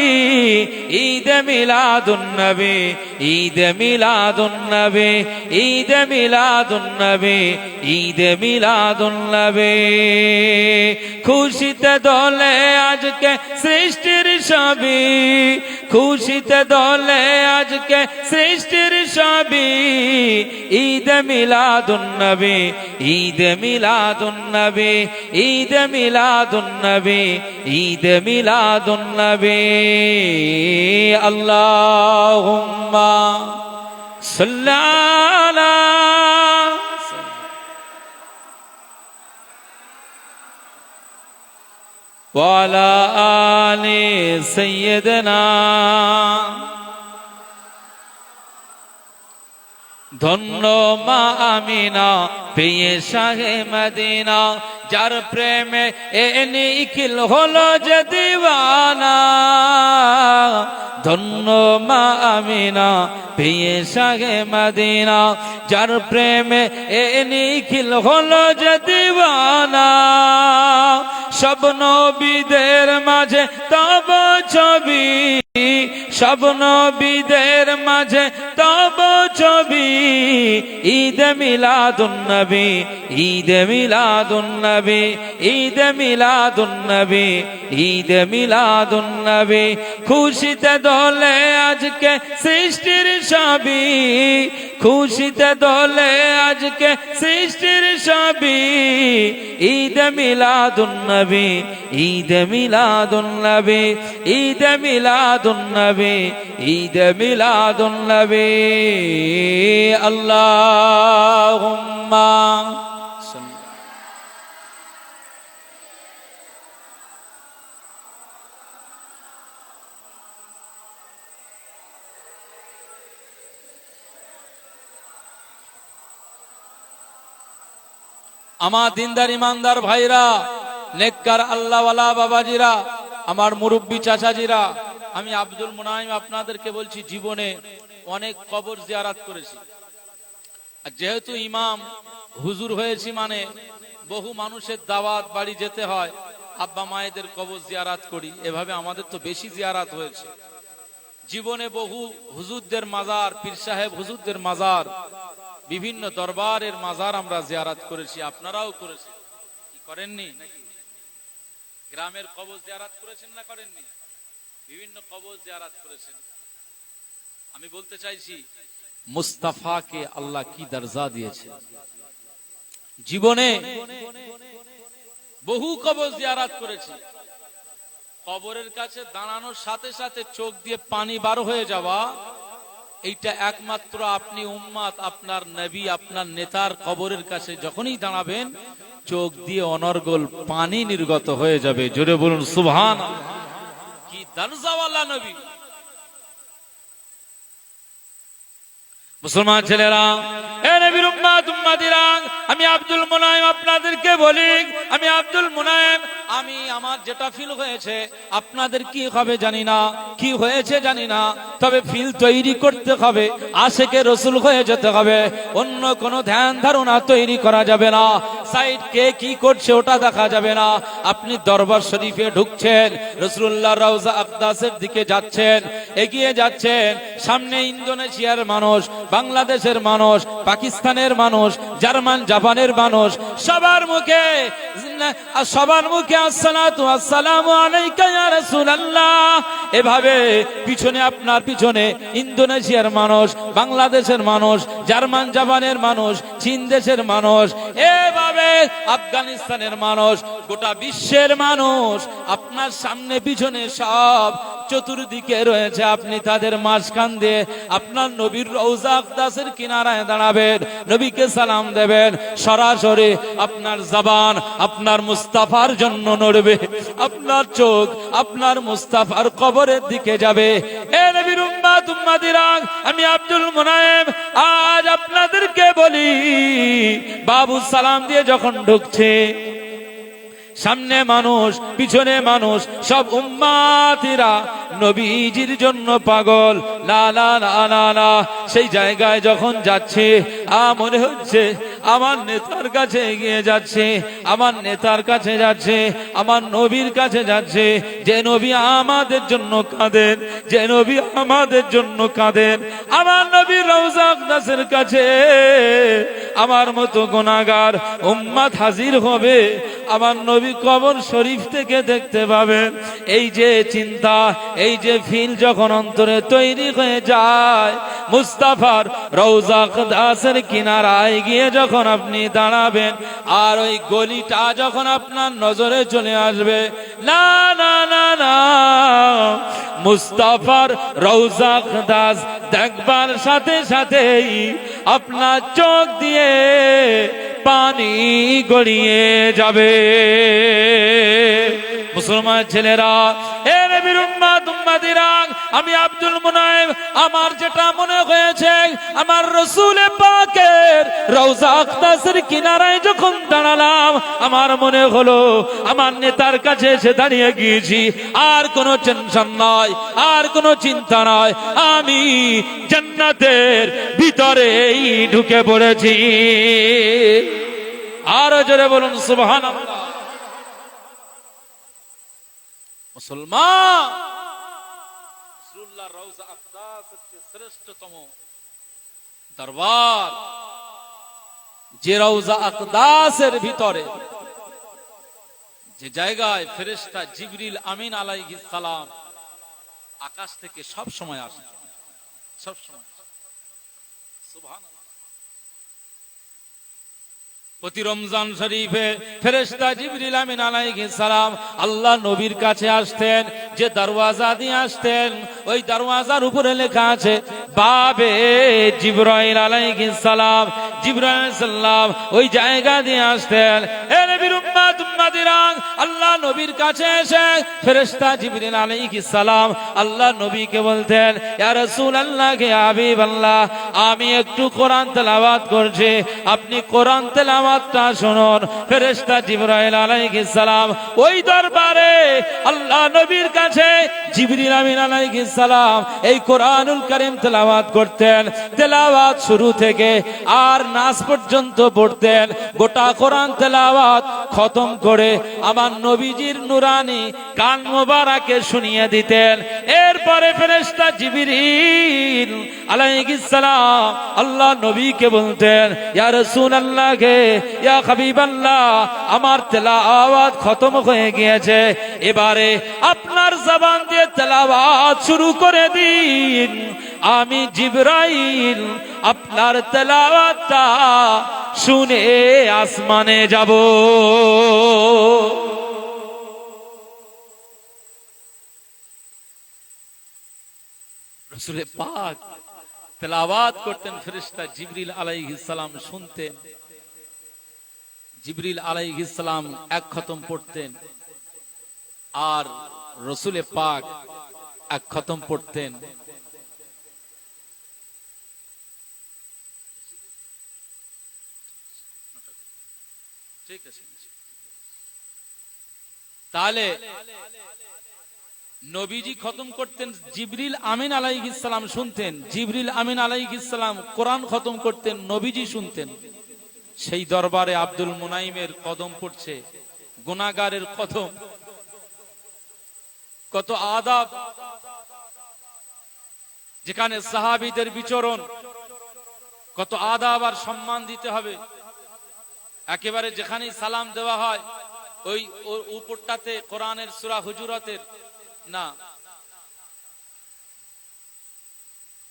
ঈদ মিলাদুন নবী, ঈদ মিলাদুন নবী, ঈদ মিলাদুন নবী, ঈদ মিলাদুন নবী। খুশিতে দোলে আজকে সৃষ্টির সবই, খুশিতে দোলে আজকে সৃষ্টির সবই। ঈদ মিলাদুন নবী, ঈদ মিলাদুন নবী, ঈদ মিলাদুন নবী, ঈদ মিলাদুন নবী। আল্লাহুম্মা সাল্লি আলা ওয়া আলা আলি সাইয়্যিদিনা। ধন্য মা আমিনা পেয়ে শাহে মদিনা, যার প্রেমে এ নিখিল হলো যে দিওয়ানা। ধন্য মা আমিনা পেয়ে শাহে মদিনা, যার প্রেমে এ নিখিল হলো যে দিওয়ানা। সব নবীদের মাঝে তব ছবি, সব নবীদের মাঝে তব ছবি, ঈদ মিলাদুন নবী, ঈদ মিলাদুন নবী, ঈদ মিলাদুন নবী, ঈদ মিলাদুন নবী। খুশিতে দোলে আজকে সৃষ্টির সবই, খুশিতে দোলে আজকে সৃষ্টির সবই, ঈদ মিলাদুন নবী, ঈদ মিলাদুন নবী, ঈদ মিলাদুন নবী, ঈদ মিলাদুন নবী। আল্লাহুম্মা আমার দিনদার ইমানদার ভাইরা, নেককার আল্লাহওয়ালা বাবাজিরা, আমার মুরব্বী চাচাজিরা, আমি আব্দুল মুনাইম আপনাদেরকে বলছি, জীবনে অনেক কবর জিয়ারাত করেছি। আর যেহেতু ইমাম হুজুর হয়েছি মানে বহু মানুষের দাওয়াত বাড়ি যেতে হয়, আব্বা মায়েদের কবর জিয়ারাত করি, এভাবে আমাদের তো বেশি জিয়ারাত হয়েছে। জীবনে বহু হুজুরদের মাজার, পীর সাহেব হুজুরদের মাজার, বিভিন্ন দরবারের মাজার আমরা জিয়ারাত করেছি, আপনারাও করেছেন, কি করেননি নাকি? গ্রামের কবর জিয়ারাত করেছেন না করেননি? বিভিন্ন কবর জিয়ারাত করেছেন। আমি বলতে চাইছি, মুস্তাফাকে আল্লাহ কি দরজা দিয়েছে। জীবনে বহু কবর জিয়ারাত করেছি। কবরের কাছে দাঁড়ানোর সাথে সাথে চোখ দিয়ে পানি বার হয়ে যাওয়া, এইটা একমাত্র আপনি উম্মাত, আপনার নবী, আপনার নেতার কবরের কাছে যখনই দাঁড়াবেন, চোখ দিয়ে অনর্গল পানি নির্গত হয়ে যাবে। জোরে বলুন সুবহানাল্লাহ। কি দরজাওয়ালা নবী। মুসলমান ছেলেরা, এ নবীর উম্মত উম্মতিরা, আমি আব্দুল মুনাইম আপনাদেরকে বলি, আমি আব্দুল মুনাইম, আমি আমার যেটা ফিল হয়েছে, আপনাদের কি হবে জানি না, কি হয়েছে জানি না, তবে ফিল তৈরি করতে হবে, আশেকে রসুল হয়ে যেতে হবে। অন্য কোনো ধ্যান ধারণা তৈরি করা যাবে না, সাইড কে কি করছে ওটা দেখা যাবে না। আপনি দরবার শরীফে ঢুকছেন, রাসূলুল্লাহ রওজা আকদাসের দিকে যাচ্ছেন, এগিয়ে যাচ্ছেন, সামনে ইন্দোনেশিয়ার মানুষ, বাংলাদেশের মানুষ, পাকিস্তানের মানুষ, জার্মান জাপানের মানুষ, সবার মুখে আসসালাতু ওয়াসসালামু আলাইকা ইয়া রাসূলুল্লাহ। এভাবে পিছনে, আপনার পিছনে ইন্দোনেশিয়ার মানুষ, বাংলাদেশের মানুষ, জার্মান জাপানের মানুষ, চীন দেশের মানুষ, এভাবে আফগানিস্তানের মানুষ, গোটা বিশ্বের মানুষ আপনার সামনে পিছনে সব চতুর্দিকে রয়েছে। আপনি তাদের মাঝখান দিয়ে আপনার নবীর রওজা আকদাসের কিনারায় দাঁড়াবেন, নবীকে সালাম দেবেন। সরাসরি আপনার জবান আপনার মুস্তাফার জন্য নড়বে, আপনার চোখ আপনার মুস্তাফার কবরের দিকে যাবে। এ নবীর উম্মত উম্মতিরা, আমি আব্দুল মুনাইম আজ আপনাদেরকে বলি, বাবু সালাম দিয়ে যখন ঢুকছে, সামনে মানুষ পিছনে মানুষ, সব উম্মাতিরা নবীজির জন্য পাগল। লা লা লা লা লা। সেই জায়গায় যখন যাচ্ছে, মনে হচ্ছে আমার নেতার কাছে এগিয়ে যাচ্ছে, আমার নেতার কাছে যাচ্ছে, আমার নবীর কাছে যাচ্ছে, যে নবী আমাদের জন্য কাঁদেন, যে নবী আমাদের জন্য কাঁদেন। আমার নবীর রওজা আকদাসের কাছে আমার মতো গুনাহগার উম্মত হাজির হবে, আমার নবী কবর শরীফ থেকে দেখতে পাবেন। এই যে চিন্তা, এই যে ফিল যখন অন্তরে তৈরি হয়ে যায়, মুস্তাফার রওজা আকদাসের কিনারায় গিয়ে যখন আপনি দাঁড়াবেন, আর ওই গলিটা যখন আপনার নজরে চলে আসবে, না না না না, মুস্তাফার রওজা আকদাস দেখবার সাথে সাথেই আপনার চোখ দিয়ে পানি গড়িয়ে যাবে। মুসলমান ছেলেরা, এ নবীর উম্মত উম্মতিরা, আমি আব্দুল মুনাইম, আমার যেটা মনে হয়েছে, আমার রাসূল পাকের রওজা আকদাসের কিনারায় যখন দাঁড়ালাম, আমার মনে হলো আমার নেতার কাছে এসে দাঁড়িয়ে গিয়েছি। আর কোনো টেনশন নয়, আর কোনো চিন্তা নয়, আমি জান্নাতের ভিতরেই ঢুকে পড়েছি। আর জোরে বলুন সুবহানাল্লাহ। মুসলমান, রাসূলুল্লাহ রওজা আকদাস হচ্ছে শ্রেষ্ঠতম দরবার, যে রওজা আকদাসের ভিতরে, যে জায়গায় ফেরেশতা জিবরিল আমিন আলাইহিস সালাম আকাশ থেকে সব সময় আসে, সব সময়। সুবহানাল্লাহ। প্রতি রমজান শরীফে ফেরেশতা জিবরিল আমিন আলাইহিস সালাম আল্লাহ নবীর কাছে আসতেন, যে দরওয়াজা দিয়ে আসতেন ওই দরওয়াজার উপরে লেখা আছে বাবে জিবরাইল আলাইহিস সালাম। জিবরাইল আলাইহিস সালাম ওই জায়গা দিয়ে আসতেন। এ নবীর উম্মত উম্মতিরা, আল্লাহ নবীর কাছে এসে ফেরেশতা জিবরিল আলাইহিস সালাম আল্লাহ নবীকে বলতেন, ইয়া রাসূলুল্লাহ, হে হাবিবাল্লাহ, আমি একটু কোরআন তেলাওয়াত করছি, আপনি কোরআন তেলাওয়াতটা শুনুন। ফেরেশতা জিবরাইল আলাইহিস সালাম ওই দরবারে আল্লাহ নবীর কাছে জিবরিল আমিন আলাইহিস সালাম এই কোরআনুল কারীম তেলাওয়াত করতেন। তেলাওয়াত শুরু থেকে আর নাস পর্যন্ত পড়তেন। গোটা কোরআন তেলাওয়াত খতম করে আমার নবীজির নুরানি কান মোবারকে শুনিয়ে দিতেন। এরপরে ফেরেশতা জিবরিল আলাইহিস সালাম আল্লাহ নবীকে বলতেন, ইয়া রাসূলুল্লাহ, ইয়া হাবিবাল্লাহ, আমার তেলাওয়াত খতম হয়ে গিয়েছে, এবারে আপনার জবান দিয়ে তেলাওয়াত শুরু করে দিন। আমি জিবরাইল আপনার তেলাওয়াতটা শুনে আসমানে যাব। রাসূল পাক তেলাওয়াত করতেন, ফেরেশতা জিবরিল আলাইহিস সালাম শুনতেন। জিবরিল আলাইহিস সালাম এক খতম পড়তেন আর রাসূল পাক এক খতম পড়তেন। ঠিক আছে, তাহলে নবীজি খতম করতেন, জিবরিল আমিন আলাইহিস সালাম শুনতেন। জিবরিল আমিন আলাইহিস সালাম কোরআন খতম করতেন, নবীজি শুনতেন। সেই দরবারে আব্দুল মুনাইমের কদম পড়ছে, গুনাহগারের কদম, কত আদাব, যেখানে সাহাবীদের বিচরণ, কত আদাব আর সম্মান দিতে হবে। একেবারে যেখানেই সালাম দেওয়া হয় ওই উপরটাতে কোরআনের সূরা হুজুরাতের না,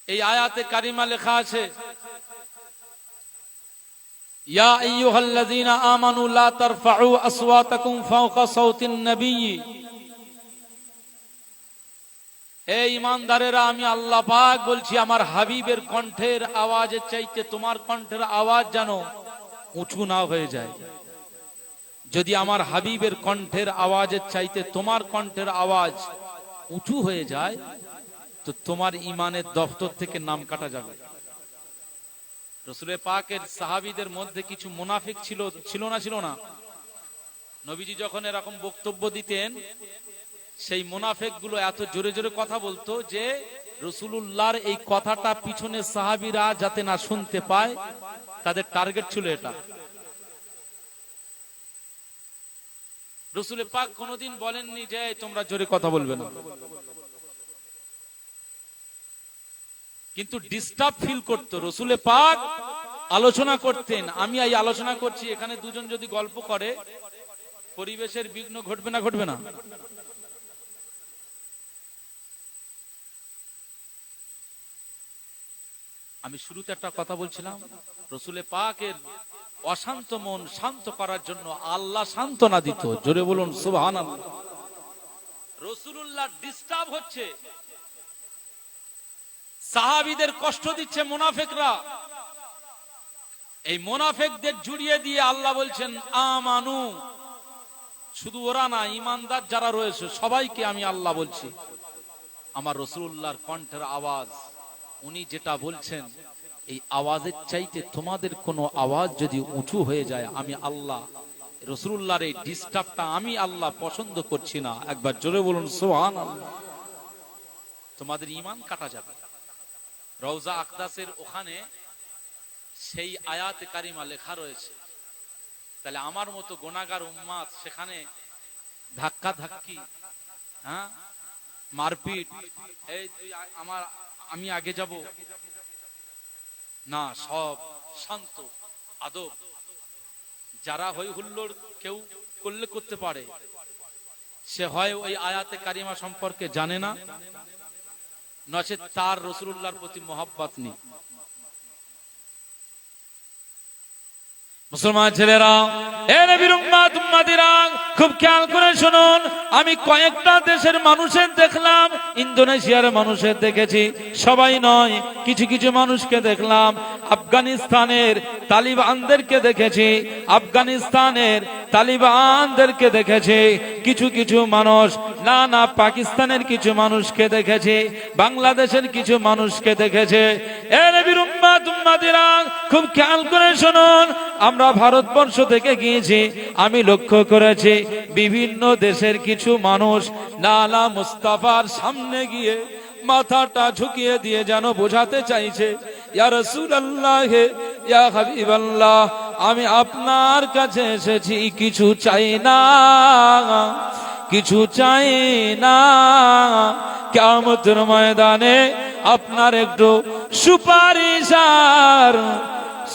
এই আয়াতে কারিমা লেখা আছে, ইয়া আইয়ুহাল্লাযীনা আমানু লা তারফাউ আসওয়াতাকুম ফাওকা সাওতিন নবী। এই ঈমানদারেরা, আমি আল্লাহ পাক বলছি, আমার হাবিবের কণ্ঠের আওয়াজের চাইতে তোমার কণ্ঠের আওয়াজ যেন উঁচু না হয়ে যায়। যদি আমার হাবিবের কণ্ঠের আওয়াজের চাইতে তোমার কণ্ঠের আওয়াজ উঁচু হয়ে যায় তো তোমার ঈমানের দফতর থেকে নাম কাটা যাবে। রাসূল পাকের সাহাবীদের মধ্যে কিছু মুনাফিক ছিল না? নবীজি যখন এরকম বক্তব্য দিতেন, সেই মুনাফিক গুলো এত জোরে জোরে কথা বলতো যে রাসূলুল্লাহর এই কথাটা পিছনে সাহাবীরা যাতে না শুনতে পায়, তাদের টার্গেট ছিল এটা। রাসূল পাক কোনদিন বলেননি যে তোমরা জোরে কথা বলবে না, কিন্তু ডিস্টার্ব ফিল করতো। রাসূল পাক আলোচনা করতেন, আমি এই আলোচনা করছি, এখানে দুজন যদি গল্প করে পরিবেশের বিঘ্ন ঘটবে না? ঘটবে না? আমি শুরুতে একটা কথা বলছিলাম, রাসূল পাকের অশান্ত মন শান্ত করার জন্য আল্লাহ সান্ত্বনা দিত। জোরে বলুন সুবহানাল্লাহ। রাসূলুল্লাহ ডিস্টার্ব হচ্ছে, সাহাবীদের কষ্ট দিচ্ছে মুনাফিকরা। এই মুনাফিকদের জুড়িয়ে দিয়ে আল্লাহ বলছেন আমানু, শুধু ওরা না, ঈমানদার যারা রয়েছে সবাইকে আমি আল্লাহ বলছি। আমার রাসূলুল্লাহর কণ্ঠের আওয়াজ, উনি যেটা বলছেন, এই আওয়াজের চাইতে তোমাদের কোনো আওয়াজ যদি উঁচু হয়ে যায়, আমি আল্লাহ রাসূলুল্লাহর এই ডিস্টার্বটা আমি আল্লাহ পছন্দ করছি না। একবার জোরে বলুন সুবহানাল্লাহ। তোমাদের ঈমান কাটা যাবে। রওজা আকদাসের ওখানে সেই আয়াতে কারিমা লেখা রয়েছে। তাহলে আমার মতো গুনাহগার উম্মাত সেখানে ধাক্কা ধাক্কি, মারপিট, এই তুই আমি আগে যাব না, সব শান্ত আদব। যারা হই হুল্লোড় কেউ করলে করতে পারে, সে হয় ওই আয়াতে কারিমা সম্পর্কে জানে না, নচেৎ তার রাসূলুল্লাহর প্রতি মহব্বত নেই। মুসলমান ছেলেরা, এ নবীর উম্মত উম্মতিরা, খুব খেয়াল করে শুনুন। আমি কয়েকটা দেশের মানুষের দেখলাম, ইন্দোনেশিয়ার মানুষের দেখেছি, সবাই নয়, কিছু কিছু মানুষকে দেখলাম। আফগানিস্তানের তালিবানদেরকে দেখেছি, আফগানিস্তানের তালিবানদেরকে দেখেছি। কিছু কিছু মানুষ, না না, পাকিস্তানের কিছু মানুষকে দেখেছি, বাংলাদেশের কিছু মানুষকে দেখেছে। এ নবীর উম্মত উম্মতিরা, খুব খেয়াল করে শুনুন। আমরা ভারতবর্ষ থেকে গিয়েছি, আমি লক্ষ্য করেছি বিভিন্ন দেশের কিছু মানুষ লালা মুস্তাফার সামনে গিয়ে মাথাটা ঝুঁকিয়ে দিয়ে যেন বোঝাতে চাইছে, ইয়া রাসূলুল্লাহ, ইয়া হাবিবাল্লাহ, আমি আপনার কাছে এসেছি, কিছু চাই না, কিছু চাই না, কিয়ামতের ময়দানে আপনার একটু সুপারিশ আর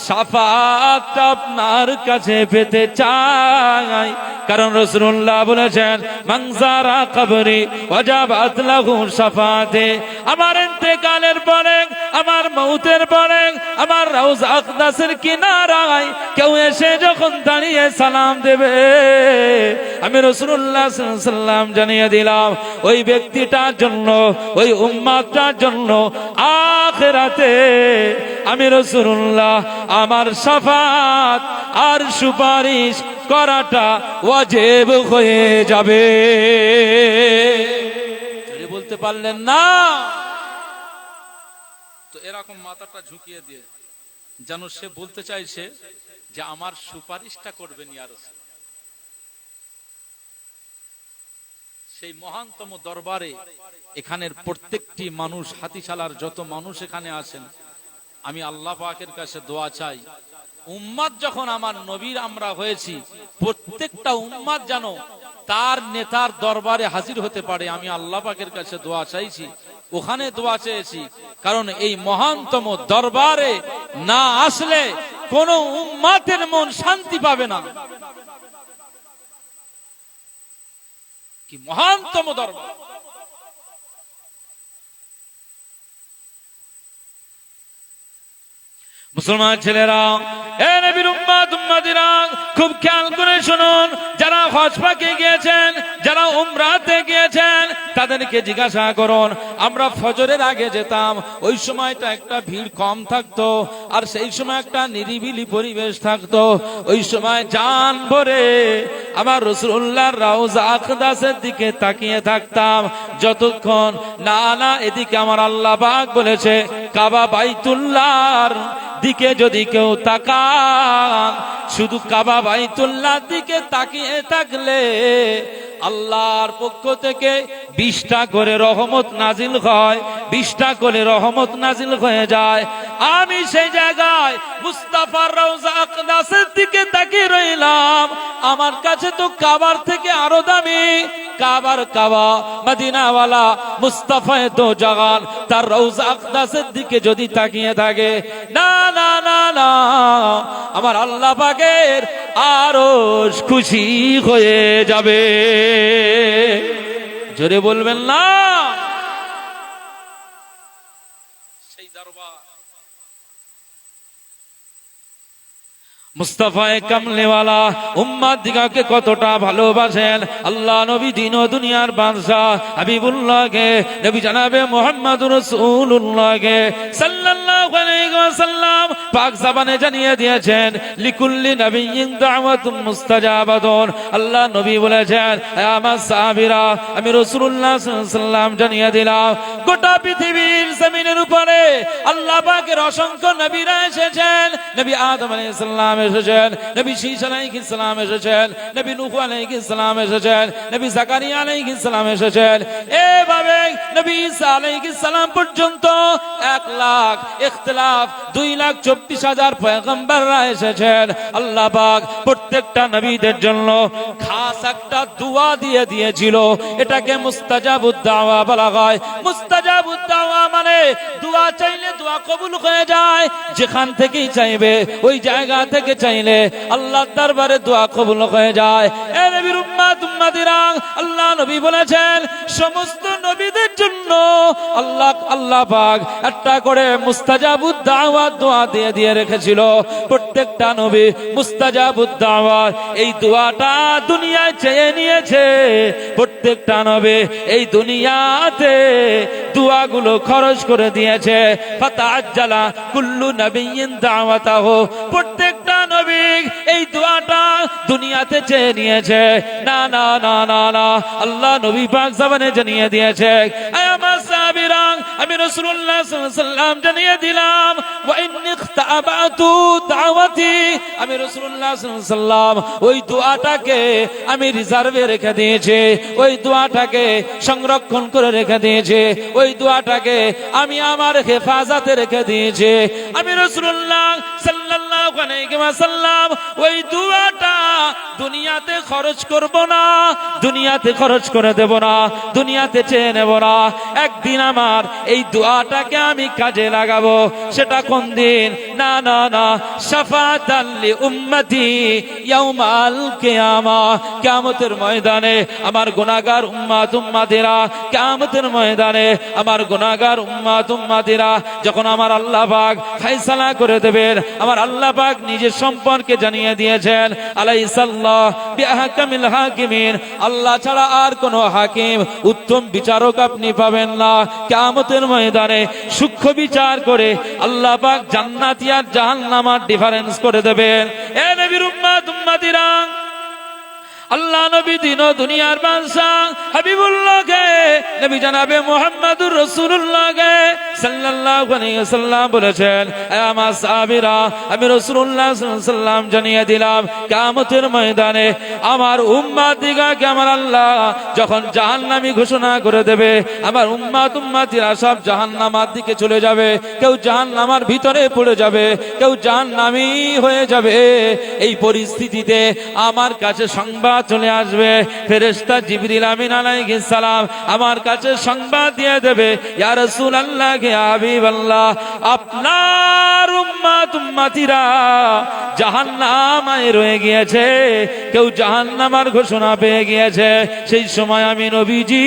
শাফাআত আপনার কাছে পেতে চাই। কারণ রাসূলুল্লাহ বলেছেন, মান যারা কবরি ওয়াজাবাত লাহু শাফাআতে। আমার ইন্তেকালের পরে, আমার মউতের পরে, আমার রওজা আকদাসের কিনারায় কেউ এসে যখন দাঁড়িয়ে সালাম দেবে, আমি রাসূলুল্লাহ সাল্লাল্লাহু আলাইহি ওয়াসাল্লাম জানিয়ে দিলাম, ওই ব্যক্তিটার জন্য, ওই উম্মতটার জন্য আখিরাতে আমি রাসূলুল্লাহ আমার শাফাত আর সুপারিশ করাটা ওয়াজিব হয়ে যাবে। যদি বলতে পারলেন না, তো এরকম মাথাটা ঝুঁকিয়ে দিয়ে যেন সে বলতে চাইছে যে আমার সুপারিশটা করবেন ইয়া রাসূল। সেই মহানতম দরবারে এখানের প্রত্যেকটি মানুষ, হাতিশালার যত মানুষ এখানে আছেন, আমি আল্লাহ পাকের কাছে দোয়া চাই, উম্মত যখন আমার নবীর আমরা হয়েছি, প্রত্যেকটা উম্মত যেন তার নেতার দরবারে হাজির হতে পারে। আমি আল্লাহ পাকের কাছে দোয়া চাইছি, ওখানে দোয়া চেয়েছি, কারণ এই মহানতম দরবারে না আসলে কোন উম্মতের মন শান্তি পাবে না। কি মহানতম দরবার! মুসলমান ছেলেরা, এ নবীর উম্মত উম্মতিরা, খুব খেয়াল করে শুনুন। যারা হজ পাকে গিয়েছেন, যারা উমরাতে গিয়েছেন, তাদেরকে জিজ্ঞাসা করুন। আমরা ফজরের আগে যেতাম, ওই সময়টা একটা ভিড় কম থাকতো, আর সেই সময় একটা নিরিবিলি পরিবেশ থাকতো। ওই সময় জান ভরে আমার রাসূলুল্লাহর রওজা আকদাসের দিকে তাকিয়ে থাকতাম, যতক্ষণ না না এদিকে আমার আল্লাহ পাক বলেছে, কাবা বাইতুল্লাহর দিকে যদি কেউ তাকান, শুধু কাবা বাইতুল্লাহর দিকে তাকিয়ে থাকলে আল্লাহর পক্ষ থেকে 20টা করে রহমত নাজিল হয়, 20টা করে রহমত নাজিল হয়ে যায়। আমি সেই জায়গায় মুস্তাফার রওজা আকদাসের দিকে তাকিয়ে রইলাম। আমার কাছে তো কাবার থেকে আরো দামি, কাবার কাবা মদিনাওয়ালা মুস্তাফা তো জাগান, তার রওজা আকদাসের দিকে যদি তাকিয়ে থাকে, না না না না, আমার আল্লাহ পাকের আরো খুশি হয়ে যাবে। জোরে বলবেন না? সেই দরবার মুস্তাফায়ে কামলেওয়ালা উম্মত দিগাকে কতটা ভালোবাসেন। আল্লাহ নবী দিন ও দুনিয়ার বাদশা হাবিবুল্লাহকে, নবী জানাবে মুহাম্মদুর রাসূলুল্লাহকে সাল্লাল্লাহু আলাইহি ওয়াসাল্লাম পাক জবানে জানিয়ে দিয়েছেন, লিকুল্লি নাবিয়্যিন দাওয়াতুন মুস্তাজাবাতুন। আল্লাহ নবী বলেছেন, আমার সাহাবীরা, আমি রাসূলুল্লাহ সাল্লাল্লাহু আলাইহি ওয়াসাল্লাম জানিয়ে দিলাম, গোটা পৃথিবীর জমিনের উপরে আল্লাহ পাকের অসংখ্য নবীরা এসেছেন। নবী আদম আলাইহিস সালাম এসেছেন, নবী শীশ আলাইহিস সালাম এসেছেন, নবী নূহ আলাইহিস সালাম এসেছেন, নবী জাকারিয়া আলাইহিস সালাম এসেছেন। এভাবে নবী ঈসা আলাইহিস সালাম পর্যন্ত 1 লাখ ইখতিলাফ 2,24,000 পয়গম্বররা এসেছেন। আল্লাহ পাক প্রত্যেকটা নবীদের জন্য খাস একটা দোয়া দিয়ে দিয়েছিল, এটাকে মুস্তাজাবুদ দাওয়া বলা হয়। মুস্তাজাবুদ দাওয়া মানে দোয়া চাইলে দোয়া কবুল হয়ে যায়, যেখান থেকেই চাইবে ওই জায়গা থেকে চাইলে আল্লাহর দরবারে দোয়া কবুল হয়ে যায়। এ নবীর উম্মত উম্মতিরা, আল্লাহ নবী বলেছেন সমস্ত নবীদের জন্য আল্লাহ পাক একটা করে মুস্তাজাবুদ দাওয়া দোয়া দিয়ে রেখেছিল। প্রত্যেকটা নবী মুস্তাজাবুদ দাওয়া এই দোয়াটা দুনিয়ায় চেয়ে নিয়েছে। প্রত্যেকটা নবী এই দুনিয়াতে দোয়াগুলো খরচ করে দিয়েছে। ফাতাআজ্জালা কুল্লু নবিয়্যিন দাওয়াতাহু, প্রত্যেকটা নবী এই দোয়াটা দুনিয়াতে চেয়ে নিয়েছে। না না না না না, আল্লাহ নবী পাক জবানে জানিয়ে দিয়েছে। আয় আমার সাহাবীরা, আমি রাসূলুল্লাহ সাল্লাল্লাহু আলাইহি ওয়াসাল্লাম জানিয়ে দিলাম, ওয়া ইন্নী ইখতাবাতু দাওয়াতি, আমি রাসূলুল্লাহ সাল্লাল্লাহু আলাইহি ওয়াসাল্লাম ওই দোয়াটাকে আমি রিজার্ভে রেখে দিয়েছি, ওই দোয়াটাকে সংরক্ষণ করে রেখে দিয়েছি, ওই দোয়াটাকে আমি আমার হেফাজতে রেখে দিয়েছি। আমি রাসূলুল্লাহ সাল্লাল্লাহু আলাইহি ওয়াসাল্লাম ওই দোয়াটা দুনিয়াতে খরচ করব না, দুনিয়াতে খরচ করে দেব না, দুনিয়াতে চেয়ে নেব না। একদিন আমার এই দোয়াটাকে আমি কাজে লাগাবো। সেটা কোন দিন? না না না, শাফাআতাল লি উম্মতি ইয়াউমাল কিয়ামা, কিয়ামতের ময়দানে আমার গুনাহগার উম্মত উম্মতিরা, কিয়ামতের ময়দানে আমার গুনাহগার উম্মত উম্মতিরা যখন আমার আল্লাহ পাক ফয়সালা করে দেবেন, আমার আল্লাহ পাক নিজের সম্পর্কে জানিয়ে দিয়েছেন, আলাইসাল্লাহ বিআহকামিল হাকিমিন, আল্লাহ ছাড়া আর কোন হাকিম উত্তম বিচারক আপনি পাবেন না। কিয়ামতের ময়দানে সূক্ষ্ম বিচার করে আল্লাহ পাক জান্নাতি আর জাহান্নামের ডিফারেন্স করে দেবেন। এ নবীর উম্মত উম্মতিরা, আল্লাহ নবী দিন ও দুনিয়ার বাদশাহ হাবিবুল্লাহকে নবী জনাবে মুহাম্মদুর রাসূলুল্লাহকে সাল্লাল্লাহু আলাইহি ওয়াসাল্লাম বলেছেন, এ আমার সাহাবীরা, আমি রাসূলুল্লাহ সাল্লাল্লাহু আলাইহি ওয়াসাল্লাম জানিয়ে দিলাম কিয়ামতের ময়দানে আমার উম্মতদিগকে আমার আল্লাহ যখন জাহান্নামী ঘোষণা করে দেবে, আমার উম্মত উম্মতিরা সব জাহান্নামের দিকে চলে যাবে, কেউ জাহান্নামের ভিতরে পড়ে যাবে, কেউ জাহান্নামী হয়ে যাবে। এই পরিস্থিতিতে আমার কাছে সংবাদ চলে আসবে, ফেরেশতা জিবরিল আমিন আলাইহিস সালাম আমার কাছে সংবাদ দিয়ে দেবে, ইয়া রাসূলুল্লাহ, ইয়া হাবিবাল্লাহ, আপনার উম্মত উম্মতিরা জাহান্নামে রয়ে গিয়েছে, কেউ জাহান্নামের ঘোষণা পেয়ে গিয়েছে। সেই সময় আমি নবীজি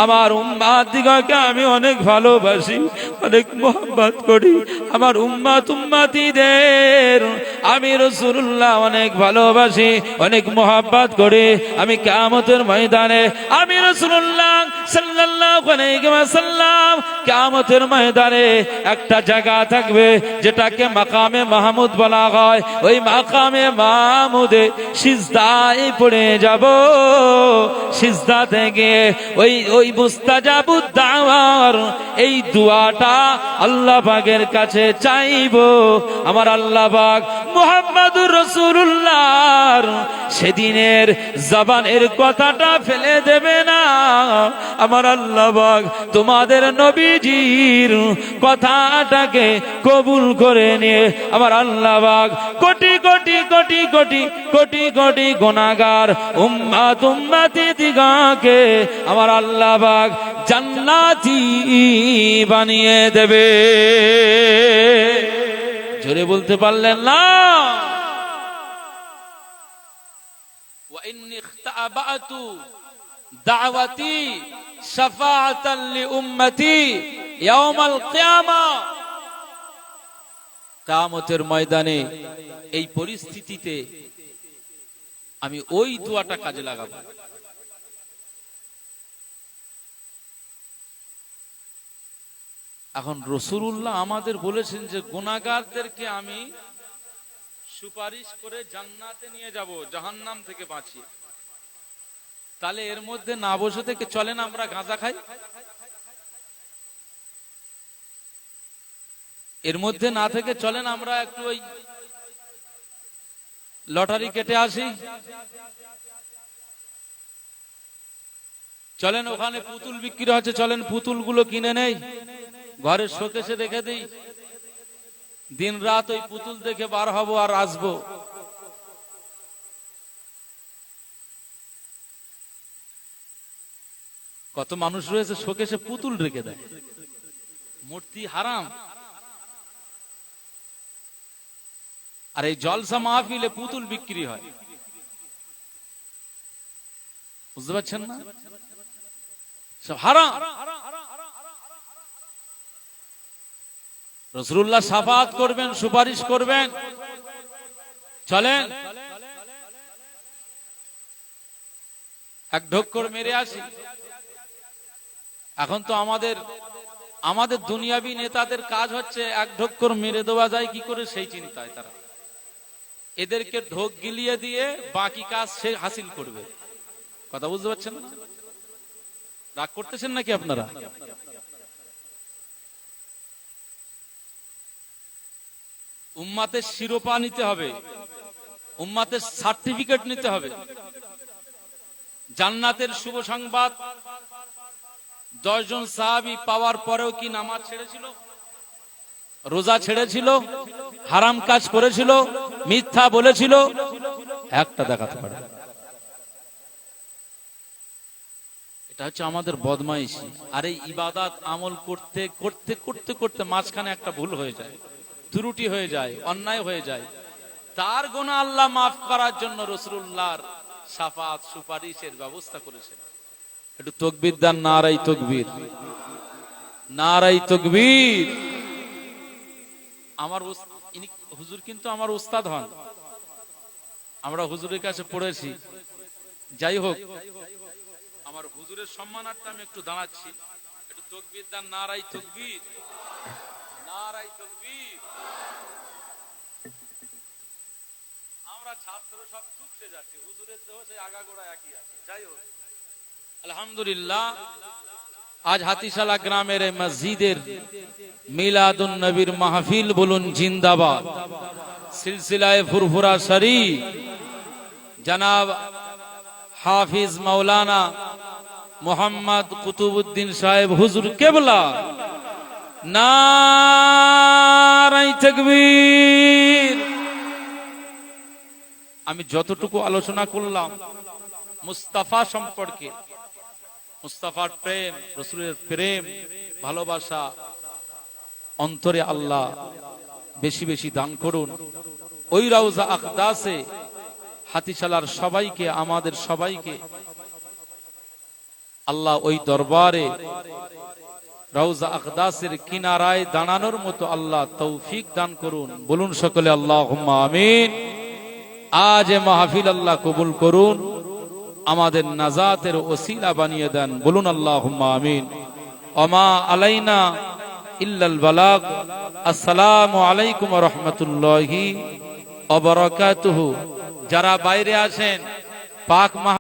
আমার উম্মতদিগকে আমি অনেক ভালোবাসি, অনেক মহব্বত করি। আমার উম্মত উম্মতিদের আমি রাসূলুল্লাহ অনেক ভালোবাসি, অনেক মহব্বত করে। আমি কিয়ামতের ময়দানে আমি রাসূলুল্লাহ সাল্লাল্লাহু আলাইহি ওয়াসাল্লাম কিয়ামতের ময়দানে একটা জায়গা থাকবে যেটাকে মাকামে মাহমুদ বলা হয়। ওই মাকামে মাহমুদে সিজদায় পড়ে যাব, সিজদাতে গিয়ে ওই মুস্তাজাবুদ দাওয়ার এই দুআটা আল্লাহ পাকের কাছে চাইবো। আমার আল্লাহ পাক মুহাম্মদুর রাসূলুল্লাহর সেদিনের জবানের কথাটা ফেলে দেবে না। আমার আল্লাহ পাক তোমাদের নবীজির কথাটাকে কবুল করে নিয়ে আমার আল্লাহ পাক কোটি কোটি কোটি কোটি কোটি কোটি গুনাহগার উম্মত উম্মতি দিগকে আমার আল্লাহ পাক জান্নাতি বানিয়ে দেবে। জোরে বলতে পারলেন না? وإني اختبأت دعوتي شفاعة لأمتي يوم القيامة, কিয়ামতের ময়দানে এই পরিস্থিতিতে আমি ওই দোয়াটা কাজে লাগাবো। এখন রাসূলুল্লাহ আমাদের বলেছেন যে গুনাহগারদেরকে আমি সুপারিশ করে জান্নাতে নিয়ে যাব, জাহান্নাম থেকে বাঁচিয়ে। তাহলে এর মধ্যে না বসে থেকে চলেন আমরা গাঁজা খাই। এর মধ্যে না থেকে চলেন আমরা একটু ওই লটারি কেটে আসি। চলেন ওখানে পুতুল বিক্রি হচ্ছে, চলেন পুতুলগুলো কিনে নেই, ঘরের শোকেসে রেখে দিই, দিন রাত ওই পুতুল দেখে বার হব আর আসবো। কত মানুষ রয়েছে শোকেসে পুতুল রেখে দেয়, মূর্তি হারাম। আর এই জলসা মাহফিলে পুতুল বিক্রি হয়, বুঝতে পারছেন না? সব হারাম। রাসূলুল্লাহ শাফাআত করবেন, সুপারিশ করবেন। চলেন এক ঢক্কর মেরে আসি। এখন তো আমাদের দুনিয়াবি নেতাদের কাজ হচ্ছে এক ঢক্কর মেরে দেওয়া যায় কি করে সেই চিন্তায় তারা। এদেরকে ঢোক গিলিয়ে দিয়ে বাকি কাজ সে হাসিল করবে। কথা বুঝতে পারছেন না? রাগ করতেছেন নাকি আপনারা? উম্মাতের শিরোপা নিতে হবে, উম্মাতের সার্টিফিকেট নিতে হবে। জান্নাতের শুভ সংবাদ 10 জন সাহাবী পাওয়ার পরেও কি নামাজ ছেড়েছিল, রোজা ছেড়েছিল, হারাম কাজ করেছিল, মিথ্যা বলেছিল? একটা দেখাতে পারে। এটা হচ্ছে আমাদের বদমাইশি। আর এই ইবাদত আমল করতে করতে করতে করতে মাঝখানে একটা ভুল হয়ে যায়, ত্রুটি হয়ে যায়, অন্যায় হয়ে যায়। তার গুনাহ আল্লাহ মাফ করার জন্য রাসূলুল্লাহর শাফাআত সুপারিশের ব্যবস্থা করেছেন। একটু তাকবীর দেন, নারায়ে তাকবীর, নারায়ে তাকবীর। আমার হুজুর কিন্তু আমার উস্তাদ হন, আমরা হুজুরের কাছে পড়েছি। যাই হোক, আমার হুজুরের সম্মানার্থে আমি একটু দাঁড়াচ্ছি। একটু তাকবীর দেন, নারায়ে তাকবীর, নারায়ে তাকবীর। আমরা ছাত্র সব চুপসে যাচ্ছি, হুজুরের দেহ সেই আগাগোড়া একই আছে। যাই হোক, আলহামদুলিল্লাহ, আজ হাতিশালা গ্রামের মসজিদের মিলাদুন নবীর মাহফিল বলুন জিন্দাবাদ। সিলসিলায়ে ফুরফুরা শরীফ জনাব হাফিজ মাওলানা মোহাম্মদ কুতুবউদ্দিন সাহেব হুজুর কেবলা, নারায়ে তাকবীর। আমি যতটুকু আলোচনা করলাম মুস্তাফা সম্পর্কে, মুস্তাফার প্রেম, রাসূলের প্রেম, ভালোবাসা অন্তরে আল্লাহ বেশি বেশি দান করুন। ওই রওজা আকদাসে হাতিশালার সবাইকে, আমাদের সবাইকে আল্লাহ ওই দরবারে রওজা আকদাসের কিনারায় দাঁড়ানোর মতো আল্লাহ তৌফিক দান করুন। বলুন সকলে আল্লাহুম্মা আমিন। আজ এ মাহফিল আল্লাহ কবুল করুন, আমাদের নাজাতের ওসিলা বানিয়ে দেন। বলুন আল্লাহুম্মা আমিন। ওমা আলাইনা ইল্লাল বালাগ। আসসালামু আলাইকুম ওয়া রাহমাতুল্লাহি ওয়া বারাকাতুহু। যারা বাইরে আছেন পাক